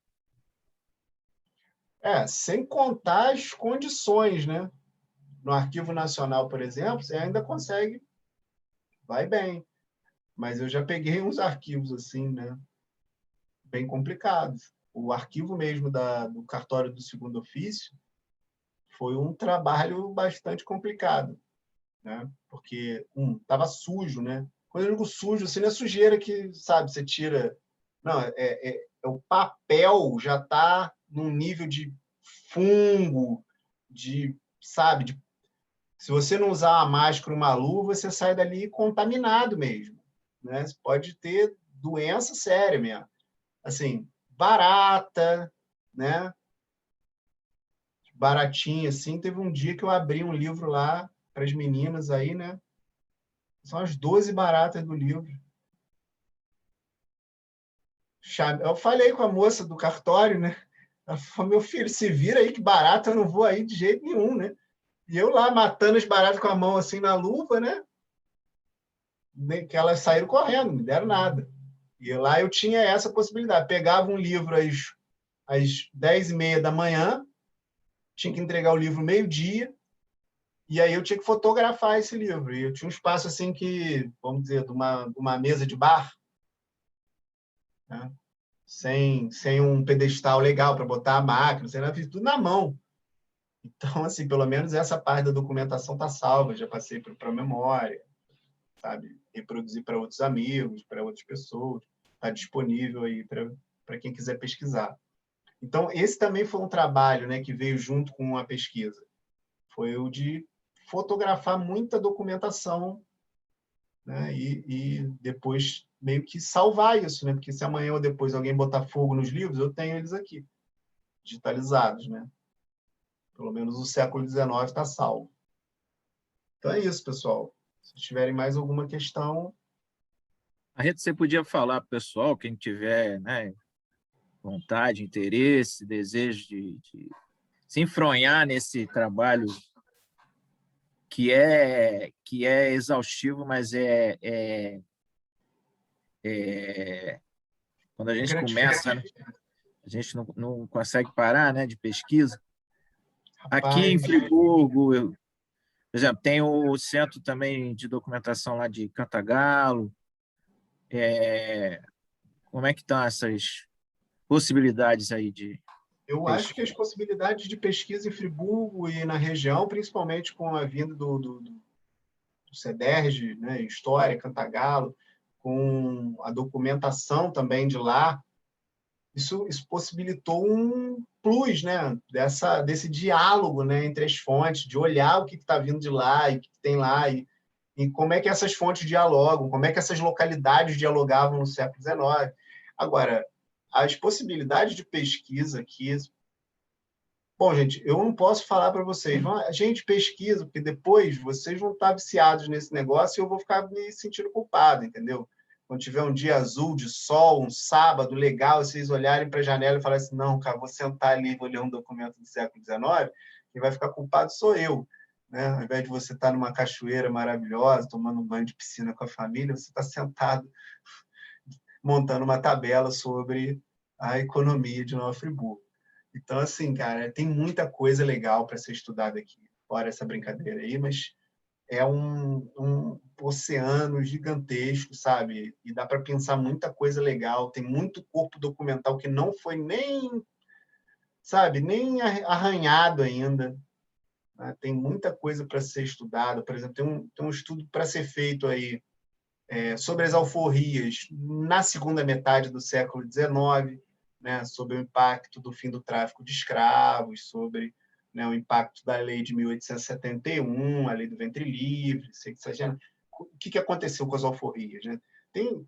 Sem contar as condições, né? No Arquivo Nacional, por exemplo, você ainda consegue, vai bem. Mas eu já peguei uns arquivos assim, né? Bem complicados. O arquivo mesmo do cartório do segundo ofício foi um trabalho bastante complicado, né? Porque, estava sujo, né? Quando eu digo sujo, assim, não é sujeira que, sabe, você tira... Não, o papel já está num nível de fungo, sabe, se você não usar uma máscara, uma luva, você sai dali contaminado mesmo, né? Você pode ter doença séria mesmo. Assim, barata, né? Baratinha, assim. Teve um dia que eu abri um livro lá para as meninas aí, né? São as 12 baratas do livro. Eu falei com a moça do cartório, né? Ela falou, meu filho, se vira aí que barata, eu não vou aí de jeito nenhum, né? E eu lá matando as baratas com a mão assim na luva, né? Que elas saíram correndo, não me deram nada. E lá eu tinha essa possibilidade. Pegava um livro às 10h30 da manhã, tinha que entregar o livro meio-dia, e aí eu tinha que fotografar esse livro. E eu tinha um espaço assim que, vamos dizer, de uma mesa de bar, né? Sem um pedestal legal para botar a máquina, sei lá, fiz tudo na mão. Então, assim, pelo menos essa parte da documentação está salva, já passei para a memória, sabe? reproduzir para outros amigos, para outras pessoas. Está disponível aí para quem quiser pesquisar. Então, esse também foi um trabalho, né, que veio junto com a pesquisa. Foi o de fotografar muita documentação, né, e depois meio que salvar isso, né, porque se amanhã ou depois alguém botar fogo nos livros, eu tenho eles aqui, digitalizados, né? Pelo menos o século XIX está salvo. Então é isso, pessoal. Se tiverem mais alguma questão... A Rita, você podia falar para o pessoal, quem tiver, né, vontade, interesse, desejo de se enfronhar nesse trabalho que é exaustivo, mas quando a gente começa, né, a gente não consegue parar, né, de pesquisa. Aqui em Friburgo, por exemplo, tem o Centro também de Documentação lá de Cantagalo. Como é que estão essas possibilidades aí de Eu acho que as possibilidades de pesquisa em Friburgo e na região, principalmente com a vinda do CEDERJ, né, História, Cantagalo, com a documentação também de lá, isso possibilitou um plus, né, desse diálogo, né, entre as fontes, de olhar o que está vindo de lá e o que tem lá, e como é que essas fontes dialogam, como é que essas localidades dialogavam no século XIX. Agora, as possibilidades de pesquisa aqui... Bom, gente, eu não posso falar para vocês, a gente pesquisa, porque depois vocês vão estar viciados nesse negócio e eu vou ficar me sentindo culpado, entendeu? Quando tiver um dia azul, de sol, um sábado legal, vocês olharem para a janela e falarem assim, não, cara, vou sentar ali e vou ler um documento do século XIX, quem vai ficar culpado sou eu. Né? Ao invés de você estar numa cachoeira maravilhosa, tomando um banho de piscina com a família, você está sentado montando uma tabela sobre a economia de Nova Friburgo. Então, assim, cara, tem muita coisa legal para ser estudada aqui, fora essa brincadeira aí, mas é um oceano gigantesco, sabe? E dá para pensar muita coisa legal. Tem muito corpo documental que não foi nem, sabe, nem arranhado ainda. Né? Tem muita coisa para ser estudada. Por exemplo, tem um estudo para ser feito aí sobre as alforrias na segunda metade do século XIX, né, sobre o impacto do fim do tráfico de escravos, sobre, né, o impacto da lei de 1871, a lei do ventre livre, o que aconteceu com as alforrias. Né? Tem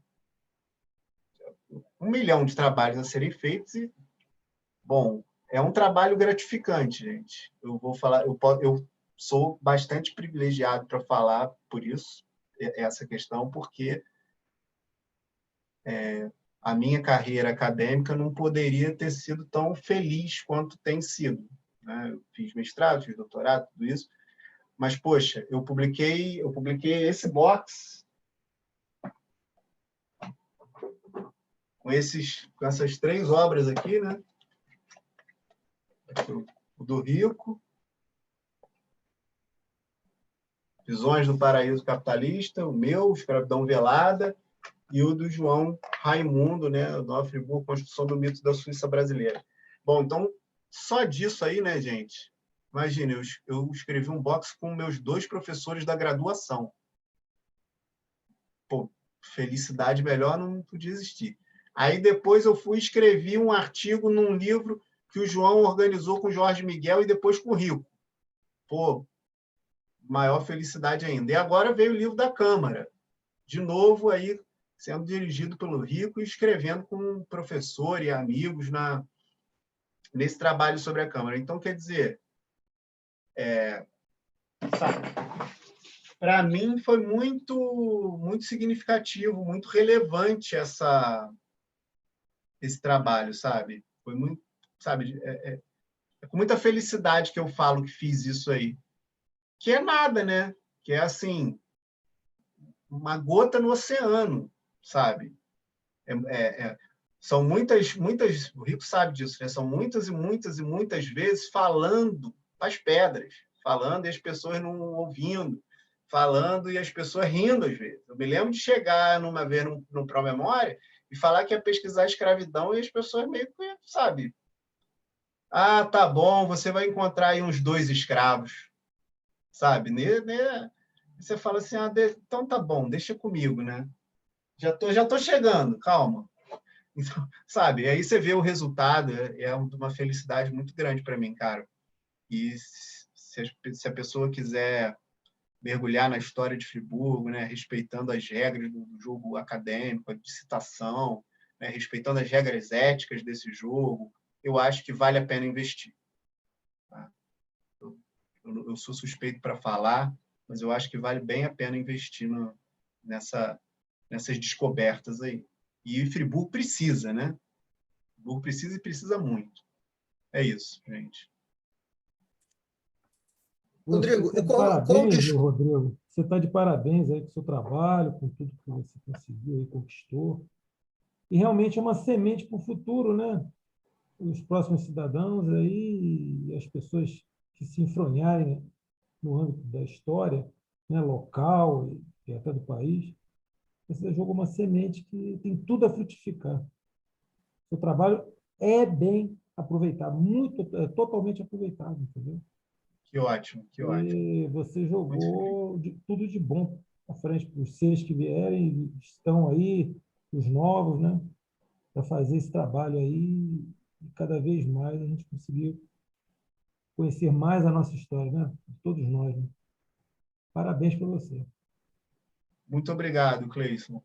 1 milhão de trabalhos a serem feitos e, bom, é um trabalho gratificante, gente. Eu vou falar, eu sou bastante privilegiado para falar por isso, essa questão, porque a minha carreira acadêmica não poderia ter sido tão feliz quanto tem sido. Né? Eu fiz mestrado, fiz doutorado, tudo isso. Mas, poxa, eu publiquei esse box com essas 3 obras aqui, né? O do Rico, Visões do Paraíso Capitalista, o meu, Escravidão Velada, e o do João Raimundo, né, Nova Friburgo, Construção do Mito da Suíça Brasileira. Bom, então, só disso aí, né, gente? Imagina, eu escrevi um box com meus 2 professores da graduação. Pô, felicidade melhor não podia existir. Aí depois eu fui escrevi um artigo num livro que o João organizou com o Jorge Miguel e depois com o Rico. Pô, maior felicidade ainda. E agora veio o livro da Câmara. De novo, aí, sendo dirigido pelo Rico e escrevendo com um professor e amigos nesse trabalho sobre a Câmara. Então, quer dizer, para mim foi muito, muito significativo, muito relevante esse trabalho, sabe? Foi muito, sabe? É com muita felicidade que eu falo que fiz isso aí. Que é nada, né? Que é, assim, uma gota no oceano, sabe? São muitas, o Rico sabe disso, né? São muitas e muitas e muitas vezes falando as pedras, falando e as pessoas não ouvindo, falando e as pessoas rindo às vezes. Eu me lembro de chegar numa vez no Pró-Memória e falar que ia pesquisar a escravidão e as pessoas meio que, sabe? Ah, tá bom, você vai encontrar aí uns 2 escravos, sabe? Você fala assim, então tá bom, deixa comigo, né? Já tô chegando, calma. Então, sabe, aí você vê o resultado, é uma felicidade muito grande para mim, cara. E se a pessoa quiser mergulhar na história de Friburgo, né, respeitando as regras do jogo acadêmico, de citação, né, respeitando as regras éticas desse jogo, eu acho que vale a pena investir. Tá? Eu sou suspeito para falar, mas eu acho que vale bem a pena investir nessas descobertas aí. E Friburgo precisa, né? Friburgo precisa e precisa muito. É isso, gente. Rodrigo, Você está de qual parabéns, meu Rodrigo. Você está de parabéns aí com o seu trabalho, com tudo que você conseguiu e conquistou. E realmente é uma semente para o futuro, né? Os próximos cidadãos aí, as pessoas que se enfronharem no âmbito da história, né, local e até do país, você jogou uma semente que tem tudo a frutificar. Seu trabalho é bem aproveitado, totalmente aproveitado, entendeu? Que ótimo, que ótimo. E você Muito feliz. jogou tudo de bom à frente para os seres que vierem, estão aí, os novos, né? Para fazer esse trabalho aí, e cada vez mais a gente conseguir conhecer mais a nossa história, né? Todos nós, né? Parabéns para você. Muito obrigado, Cleison.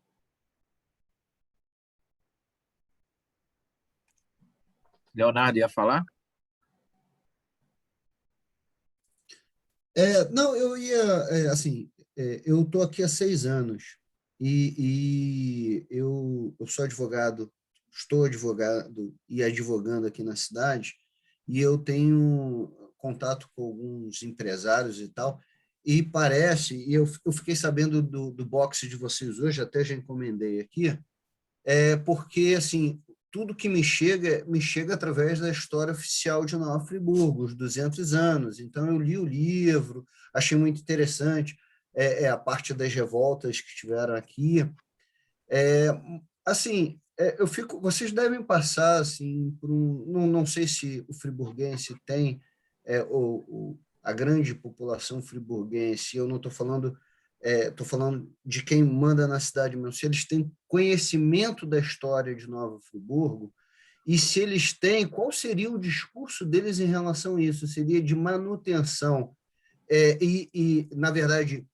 Leonardo ia falar? Não, eu ia, assim, eu estou aqui há 6 anos e eu sou advogado, estou advogado e advogando aqui na cidade, e eu tenho contato com alguns empresários e tal, e parece, e eu fiquei sabendo do boxe de vocês hoje, até já encomendei aqui, porque, assim, tudo que me chega através da história oficial de Nova Friburgo, os 200 anos. Então, eu li o livro, achei muito interessante a parte das revoltas que tiveram aqui. É, assim, vocês devem passar, assim, por não sei se o friburguense tem, a grande população friburguense, eu não estou falando estou falando de quem manda na cidade mesmo, se eles têm conhecimento da história de Nova Friburgo, e se eles têm, qual seria o discurso deles em relação a isso? Seria de manutenção na verdade,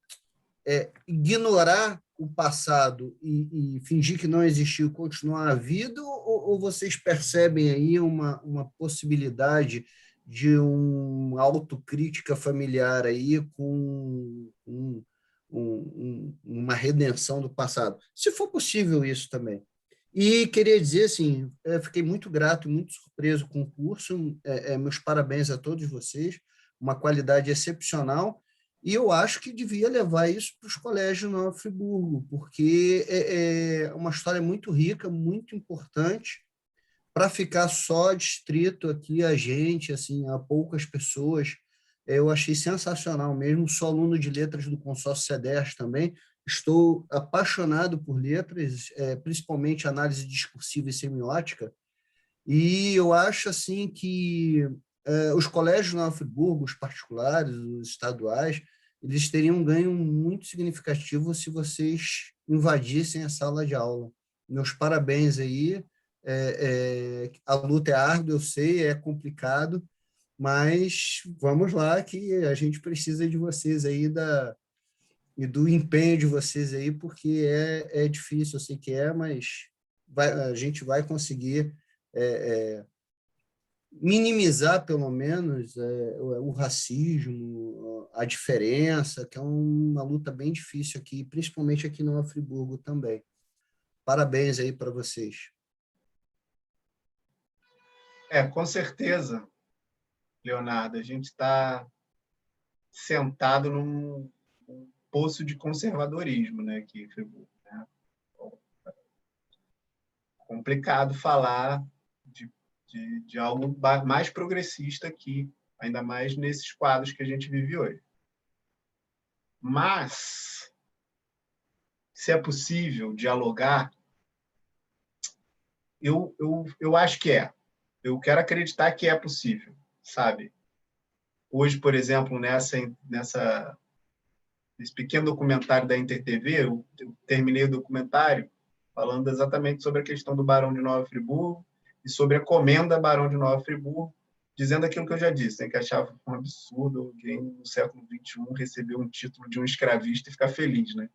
ignorar o passado e fingir que não existiu, continuar a vida, ou vocês percebem aí uma possibilidade de uma autocrítica familiar aí com uma redenção do passado? Se for possível isso também. E queria dizer, assim, fiquei muito grato, muito surpreso com o curso, meus parabéns a todos vocês, uma qualidade excepcional, e eu acho que devia levar isso para os colégios no Friburgo, porque é uma história muito rica, muito importante, para ficar só distrito aqui a gente, assim, a poucas pessoas. Eu achei sensacional mesmo, sou aluno de letras do consórcio CEDERJ também, estou apaixonado por letras, principalmente análise discursiva e semiótica, e eu acho assim que os colégios de Nova Friburgo, os particulares, os estaduais, eles teriam um ganho muito significativo se vocês invadissem a sala de aula. Meus parabéns aí. A luta é árdua, eu sei, é complicado, mas vamos lá que a gente precisa de vocês aí e do empenho de vocês aí, porque é difícil, eu sei que mas a gente vai conseguir minimizar, pelo menos, o racismo, a diferença, que é uma luta bem difícil aqui, principalmente aqui no Friburgo também. Parabéns aí para vocês. Com certeza, Leonardo, a gente está sentado num poço de conservadorismo, né, aqui em Friburgo. Né? Complicado falar de algo mais progressista aqui, ainda mais nesses quadros que a gente vive hoje. Mas, se é possível dialogar, eu acho que é. Eu quero acreditar que é possível, sabe? Hoje, por exemplo, nesse esse pequeno documentário da InterTV, eu terminei o documentário falando exatamente sobre a questão do Barão de Nova Friburgo e sobre a comenda Barão de Nova Friburgo, dizendo aquilo que eu já disse, né, que achava um absurdo alguém no século XXI receber um título de um escravista e ficar feliz, né?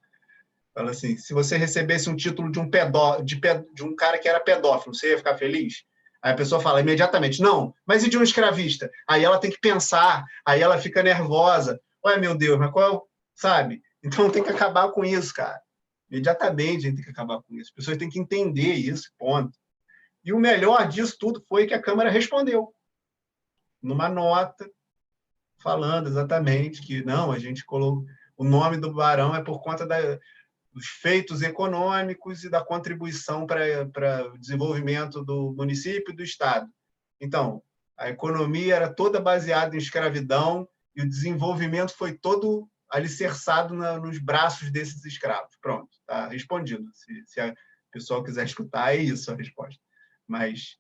Fala assim, se você recebesse um título de um cara que era pedófilo, você ia ficar feliz? Aí a pessoa fala imediatamente, não, mas e de um escravista? Aí ela tem que pensar, aí ela fica nervosa. Ué, meu Deus, mas qual, sabe? Então tem que acabar com isso, cara. Imediatamente a gente tem que acabar com isso. As pessoas têm que entender isso, ponto. E o melhor disso tudo foi que a Câmara respondeu numa nota falando exatamente que não, a gente colocou o nome do barão é por conta dos feitos econômicos e da contribuição para o desenvolvimento do município e do Estado. Então, a economia era toda baseada em escravidão e o desenvolvimento foi todo alicerçado nos braços desses escravos. Pronto, está respondido. Se a pessoa quiser escutar, é isso a resposta. Mas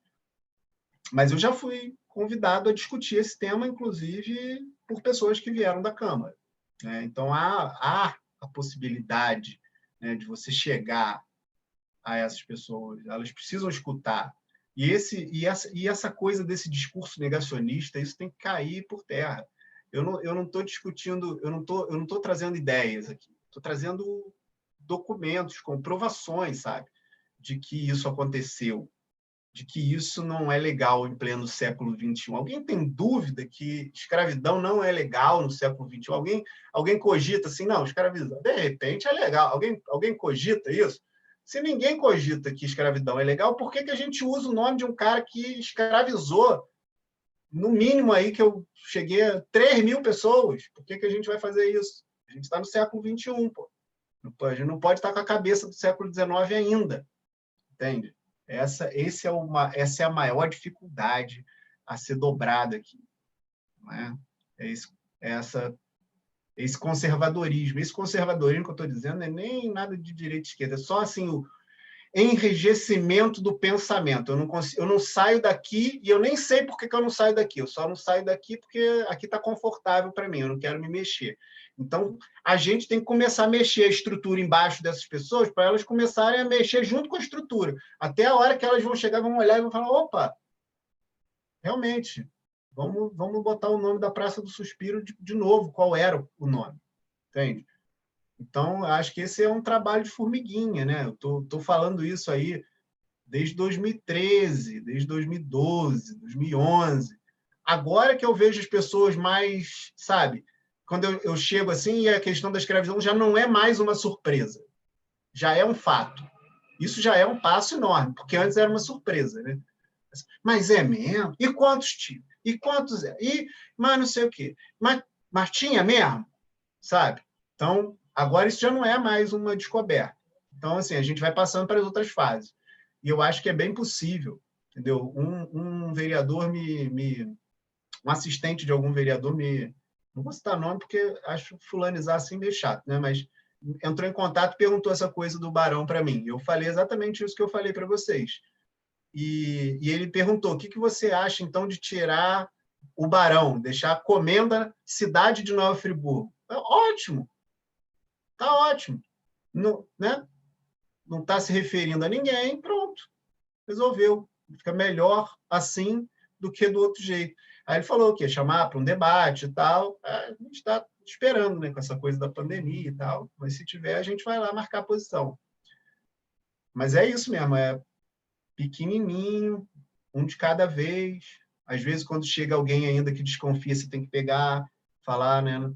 eu já fui convidado a discutir esse tema, inclusive, por pessoas que vieram da Câmara. Né? Então, há a possibilidade, né, de você chegar a essas pessoas, elas precisam escutar. E essa coisa desse discurso negacionista, isso tem que cair por terra. Eu não estou discutindo, eu não estou trazendo ideias aqui, estou trazendo documentos, comprovações, sabe, de que isso aconteceu, de que isso não é legal em pleno século XXI. Alguém tem dúvida que escravidão não é legal no século XXI? Alguém cogita assim, não, escravidão, de repente, é legal. Alguém cogita isso? Se ninguém cogita que escravidão é legal, por que a gente usa o nome de um cara que escravizou, no mínimo aí que eu cheguei a 3.000 pessoas? Por que a gente vai fazer isso? A gente está no século XXI, pô. A gente não pode estar com a cabeça do século XIX ainda, entende? Essa é a maior dificuldade a ser dobrada aqui. Não é? Esse conservadorismo. Esse conservadorismo que eu estou dizendo não é nem nada de direita e esquerda, é só assim, o enrijecimento do pensamento. Eu não saio daqui e eu nem sei por que eu não saio daqui. Eu só não saio daqui porque aqui está confortável para mim, eu não quero me mexer. Então, a gente tem que começar a mexer a estrutura embaixo dessas pessoas para elas começarem a mexer junto com a estrutura. Até a hora que elas vão chegar, vão olhar e vão falar, opa, realmente, vamos botar o nome da Praça do Suspiro de novo, qual era o nome, entende? Então, acho que esse é um trabalho de formiguinha, né? Eu estou falando isso aí desde 2013, desde 2012, 2011. Agora que eu vejo as pessoas mais, sabe, quando eu chego assim e a questão da escravidão já não é mais uma surpresa, já é um fato. Isso já é um passo enorme, porque antes era uma surpresa, né? Mas é mesmo? E quantos tinham? E quantos é? Mas não sei o quê. Mas tinha mesmo? Sabe? Então, agora isso já não é mais uma descoberta. Então, assim, a gente vai passando para as outras fases. E eu acho que é bem possível, entendeu? Um vereador um assistente de algum vereador não vou citar nome porque acho fulanizar assim meio chato, né? Mas entrou em contato e perguntou essa coisa do Barão para mim. Eu falei exatamente isso que eu falei para vocês. E ele perguntou, o que você acha, então, de tirar o Barão, deixar a comenda Cidade de Nova Friburgo? Ótimo, tá ótimo. Não, né? Não está se referindo a ninguém, pronto, resolveu. Fica melhor assim do que do outro jeito. Aí ele falou que ia chamar para um debate e tal. A gente está esperando, né, com essa coisa da pandemia e tal, mas se tiver, a gente vai lá marcar a posição. Mas é isso mesmo, é pequenininho, um de cada vez. Às vezes, quando chega alguém ainda que desconfia, você tem que pegar, falar, né,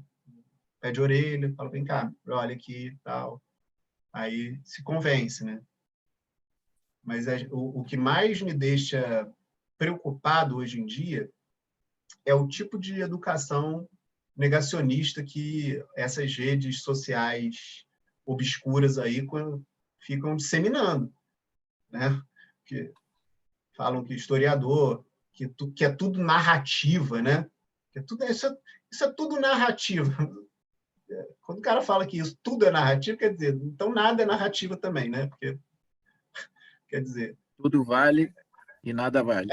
pé de orelha, fala, vem cá, olha aqui, tal. Aí se convence, né? Mas o que mais me deixa preocupado hoje em dia é o tipo de educação negacionista que essas redes sociais obscuras aí ficam disseminando, né? Que falam que historiador, que é tudo narrativa, né? Isso é tudo narrativa. Quando o cara fala que isso tudo é narrativa, quer dizer, então nada é narrativa também, né? Porque, quer dizer... Tudo vale e nada vale.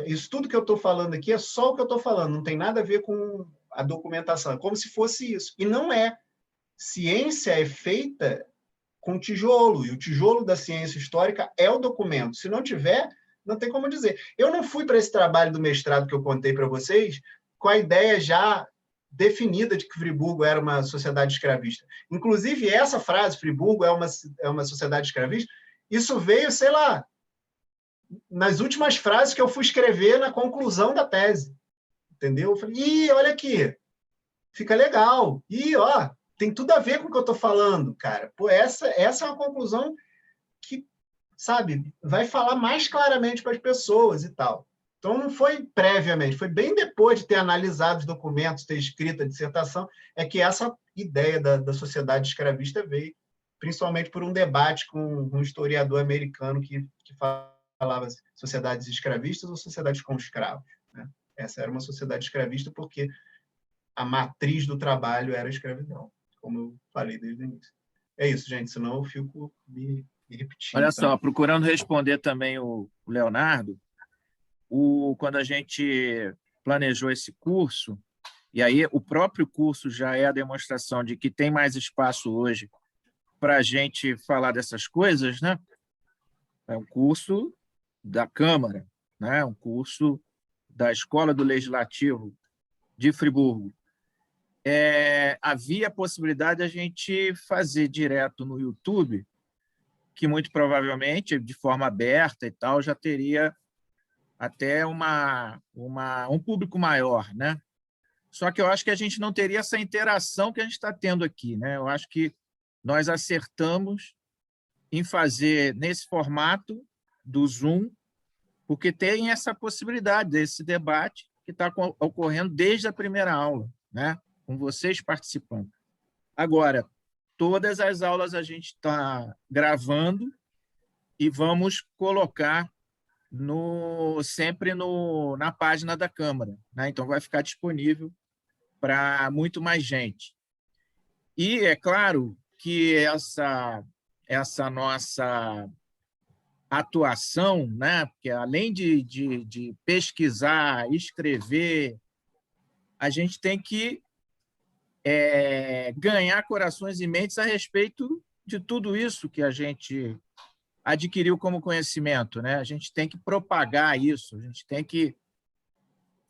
Isso tudo que eu estou falando aqui é só o que eu estou falando, não tem nada a ver com a documentação, é como se fosse isso. E não é. Ciência é feita com tijolo, e o tijolo da ciência histórica é o documento. Se não tiver, não tem como dizer. Eu não fui para esse trabalho do mestrado que eu contei para vocês com a ideia já definida de que Friburgo era uma sociedade escravista. Inclusive, essa frase, Friburgo é uma sociedade escravista, isso veio, sei lá, nas últimas frases que eu fui escrever na conclusão da tese. Entendeu? Eu falei, ih, olha aqui, fica legal. Ih, ó, tem tudo a ver com o que eu estou falando, cara. Pô, essa é uma conclusão que, sabe, vai falar mais claramente para as pessoas e tal. Então, não foi previamente, foi bem depois de ter analisado os documentos, ter escrito a dissertação, é que essa ideia da sociedade escravista veio, principalmente por um debate com um historiador americano que falava sociedades escravistas ou sociedades com escravos, né? Essa era uma sociedade escravista porque a matriz do trabalho era a escravidão, como eu falei desde o início. É isso, gente, senão eu fico me repetindo. Olha só, procurando responder também o Leonardo, quando a gente planejou esse curso, e aí o próprio curso já é a demonstração de que tem mais espaço hoje para a gente falar dessas coisas, né? É um curso da Câmara, né? Um curso da Escola do Legislativo de Friburgo. Havia a possibilidade de a gente fazer direto no YouTube, que muito provavelmente, de forma aberta e tal, já teria até um público maior, né? Só que eu acho que a gente não teria essa interação que a gente está tendo aqui, né? Eu acho que nós acertamos em fazer nesse formato do Zoom, porque tem essa possibilidade desse debate que está ocorrendo desde a primeira aula, né? Com vocês participando. Agora, todas as aulas a gente está gravando e vamos colocar sempre na página da Câmara, né? Então, vai ficar disponível para muito mais gente. E é claro que essa nossa atuação, né? Porque além de pesquisar, escrever, a gente tem que ganhar corações e mentes a respeito de tudo isso que a gente adquiriu como conhecimento, né? A gente tem que propagar isso, a gente tem que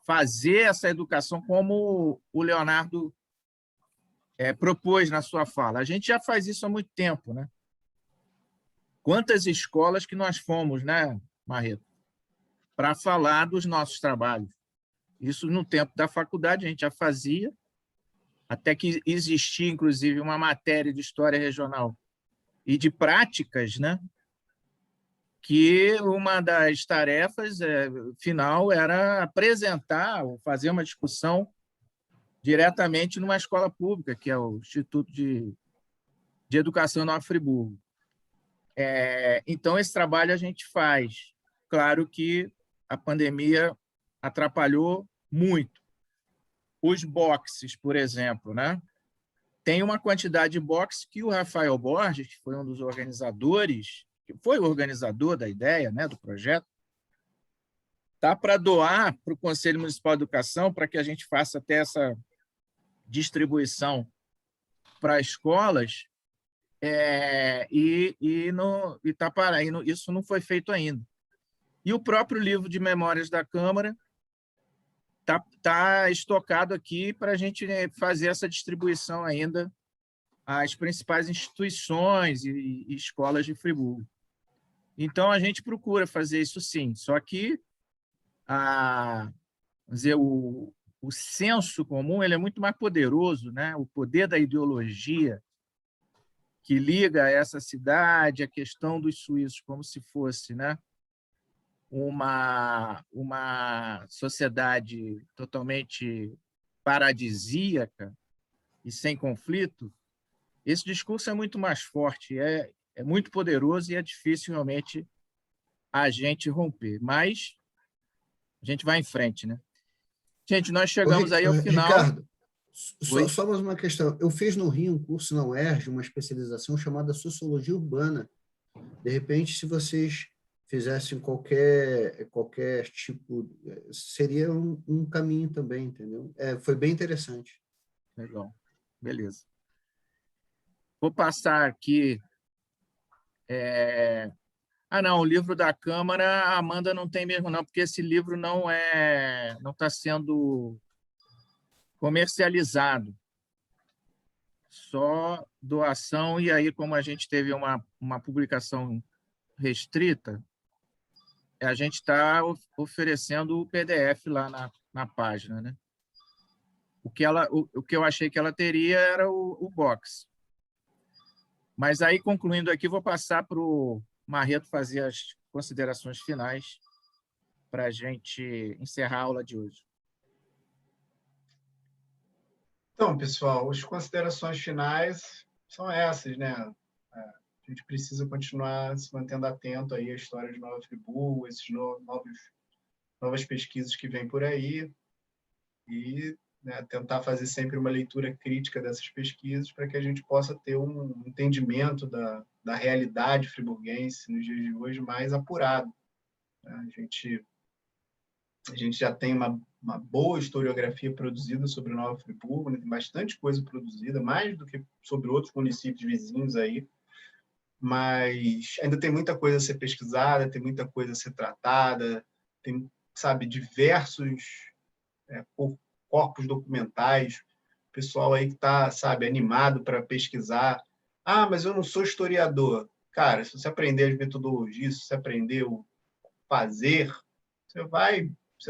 fazer essa educação como o Leonardo propôs na sua fala. A gente já faz isso há muito tempo, né? Quantas escolas que nós fomos, né, Marreto, para falar dos nossos trabalhos. Isso no tempo da faculdade a gente já fazia, até que existia, inclusive, uma matéria de história regional e de práticas, né? Que uma das tarefas final era apresentar ou fazer uma discussão diretamente numa escola pública, que é o Instituto de Educação Nova Friburgo. Então, esse trabalho a gente faz. Claro que a pandemia atrapalhou muito. Os boxes, por exemplo, né? Tem uma quantidade de boxes que o Rafael Borges, que foi um dos organizadores, que foi o organizador da ideia, né, do projeto, tá para doar para o Conselho Municipal de Educação para que a gente faça até essa distribuição para escolas, isso não foi feito ainda. E o próprio livro de memórias da Câmara tá estocado aqui para a gente fazer essa distribuição ainda às principais instituições e escolas de Friburgo. Então, a gente procura fazer isso sim, só que o senso comum ele é muito mais poderoso, né? O poder da ideologia que liga essa cidade, a questão dos suíços como se fosse, né, uma sociedade totalmente paradisíaca e sem conflito, esse discurso é muito mais forte, é muito poderoso e é difícil realmente a gente romper. Mas a gente vai em frente, né? Gente, nós chegamos aí ao final. Ricardo, só mais uma questão. Eu fiz no Rio um curso na UERJ, uma especialização chamada Sociologia Urbana. De repente, se vocês fizessem qualquer tipo, seria um caminho também, entendeu? Foi bem interessante. Legal. Beleza. Vou passar aqui. Não, o livro da Câmara, a Amanda não tem mesmo, não, porque esse livro não está sendo comercializado. Só doação, e aí, como a gente teve uma publicação restrita, a gente está oferecendo o PDF lá na página, né? O que eu achei que ela teria era o box. Mas aí, concluindo aqui, vou passar para o Marreto fazer as considerações finais para a gente encerrar a aula de hoje. Então, pessoal, as considerações finais são essas, né? A gente precisa continuar se mantendo atento aí à história de Nova Friburgo, esses novas pesquisas que vêm por aí, e, né, tentar fazer sempre uma leitura crítica dessas pesquisas para que a gente possa ter um entendimento da realidade friburguense nos dias de hoje mais apurado, né? A gente já tem uma boa historiografia produzida sobre Nova Friburgo, né? Tem bastante coisa produzida, mais do que sobre outros municípios vizinhos aí, mas ainda tem muita coisa a ser pesquisada, tem muita coisa a ser tratada, tem, sabe, diversos corpos documentais, pessoal aí que está, sabe, animado para pesquisar. Ah, mas eu não sou historiador. Cara, se você aprender as metodologias, se você aprender o fazer, você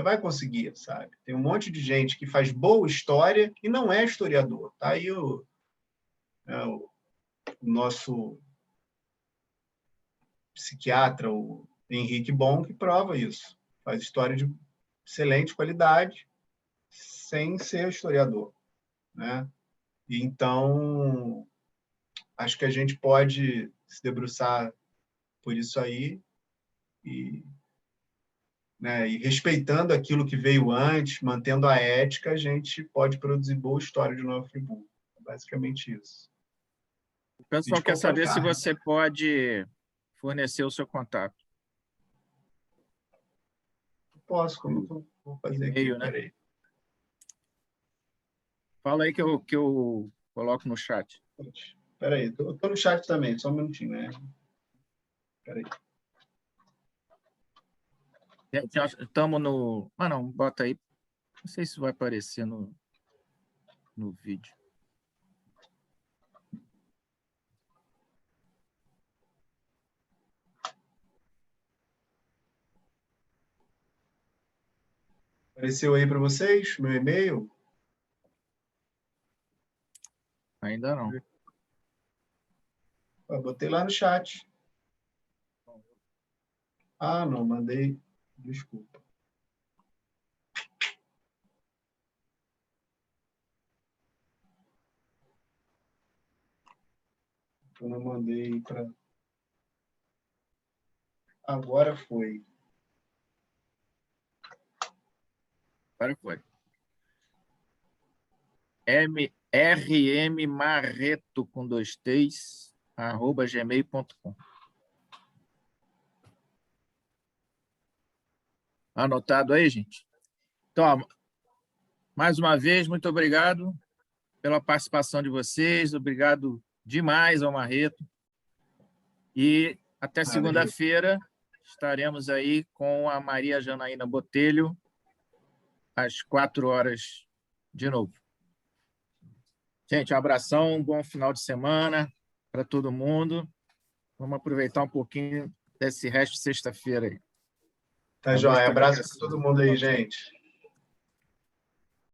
vai conseguir, sabe? Tem um monte de gente que faz boa história e não é historiador. Tá aí o nosso psiquiatra, o Henrique Bon, que prova isso. Faz história de excelente qualidade sem ser historiador, né? E então, acho que a gente pode se debruçar por isso aí e, né, e respeitando aquilo que veio antes, mantendo a ética, a gente pode produzir boa história de Nova Friburgo. É basicamente isso. O pessoal quer saber se você pode fornecer o seu contato. Posso, como eu vou fazer aqui? E-mail, né? Peraí. Fala aí que eu coloco no chat. Peraí, eu tô no chat também, só um minutinho, né? Peraí. Estamos no... não, bota aí. Não sei se vai aparecer no vídeo. Apareceu aí para vocês, meu e-mail? Ainda não. Eu botei lá no chat. Ah, não, mandei. Desculpa. Eu não mandei para... Agora foi. Agora foi. rmmarreto com 2 T's @gmail.com. Anotado aí, gente? Então, mais uma vez, muito obrigado pela participação de vocês. Obrigado demais ao Marreto. E até segunda-feira estaremos aí com a Maria Janaína Botelho, às 4h de novo. Gente, um abração, um bom final de semana para todo mundo. Vamos aproveitar um pouquinho desse resto de sexta-feira aí. Tá joia. Abraço para todo mundo aí, gente.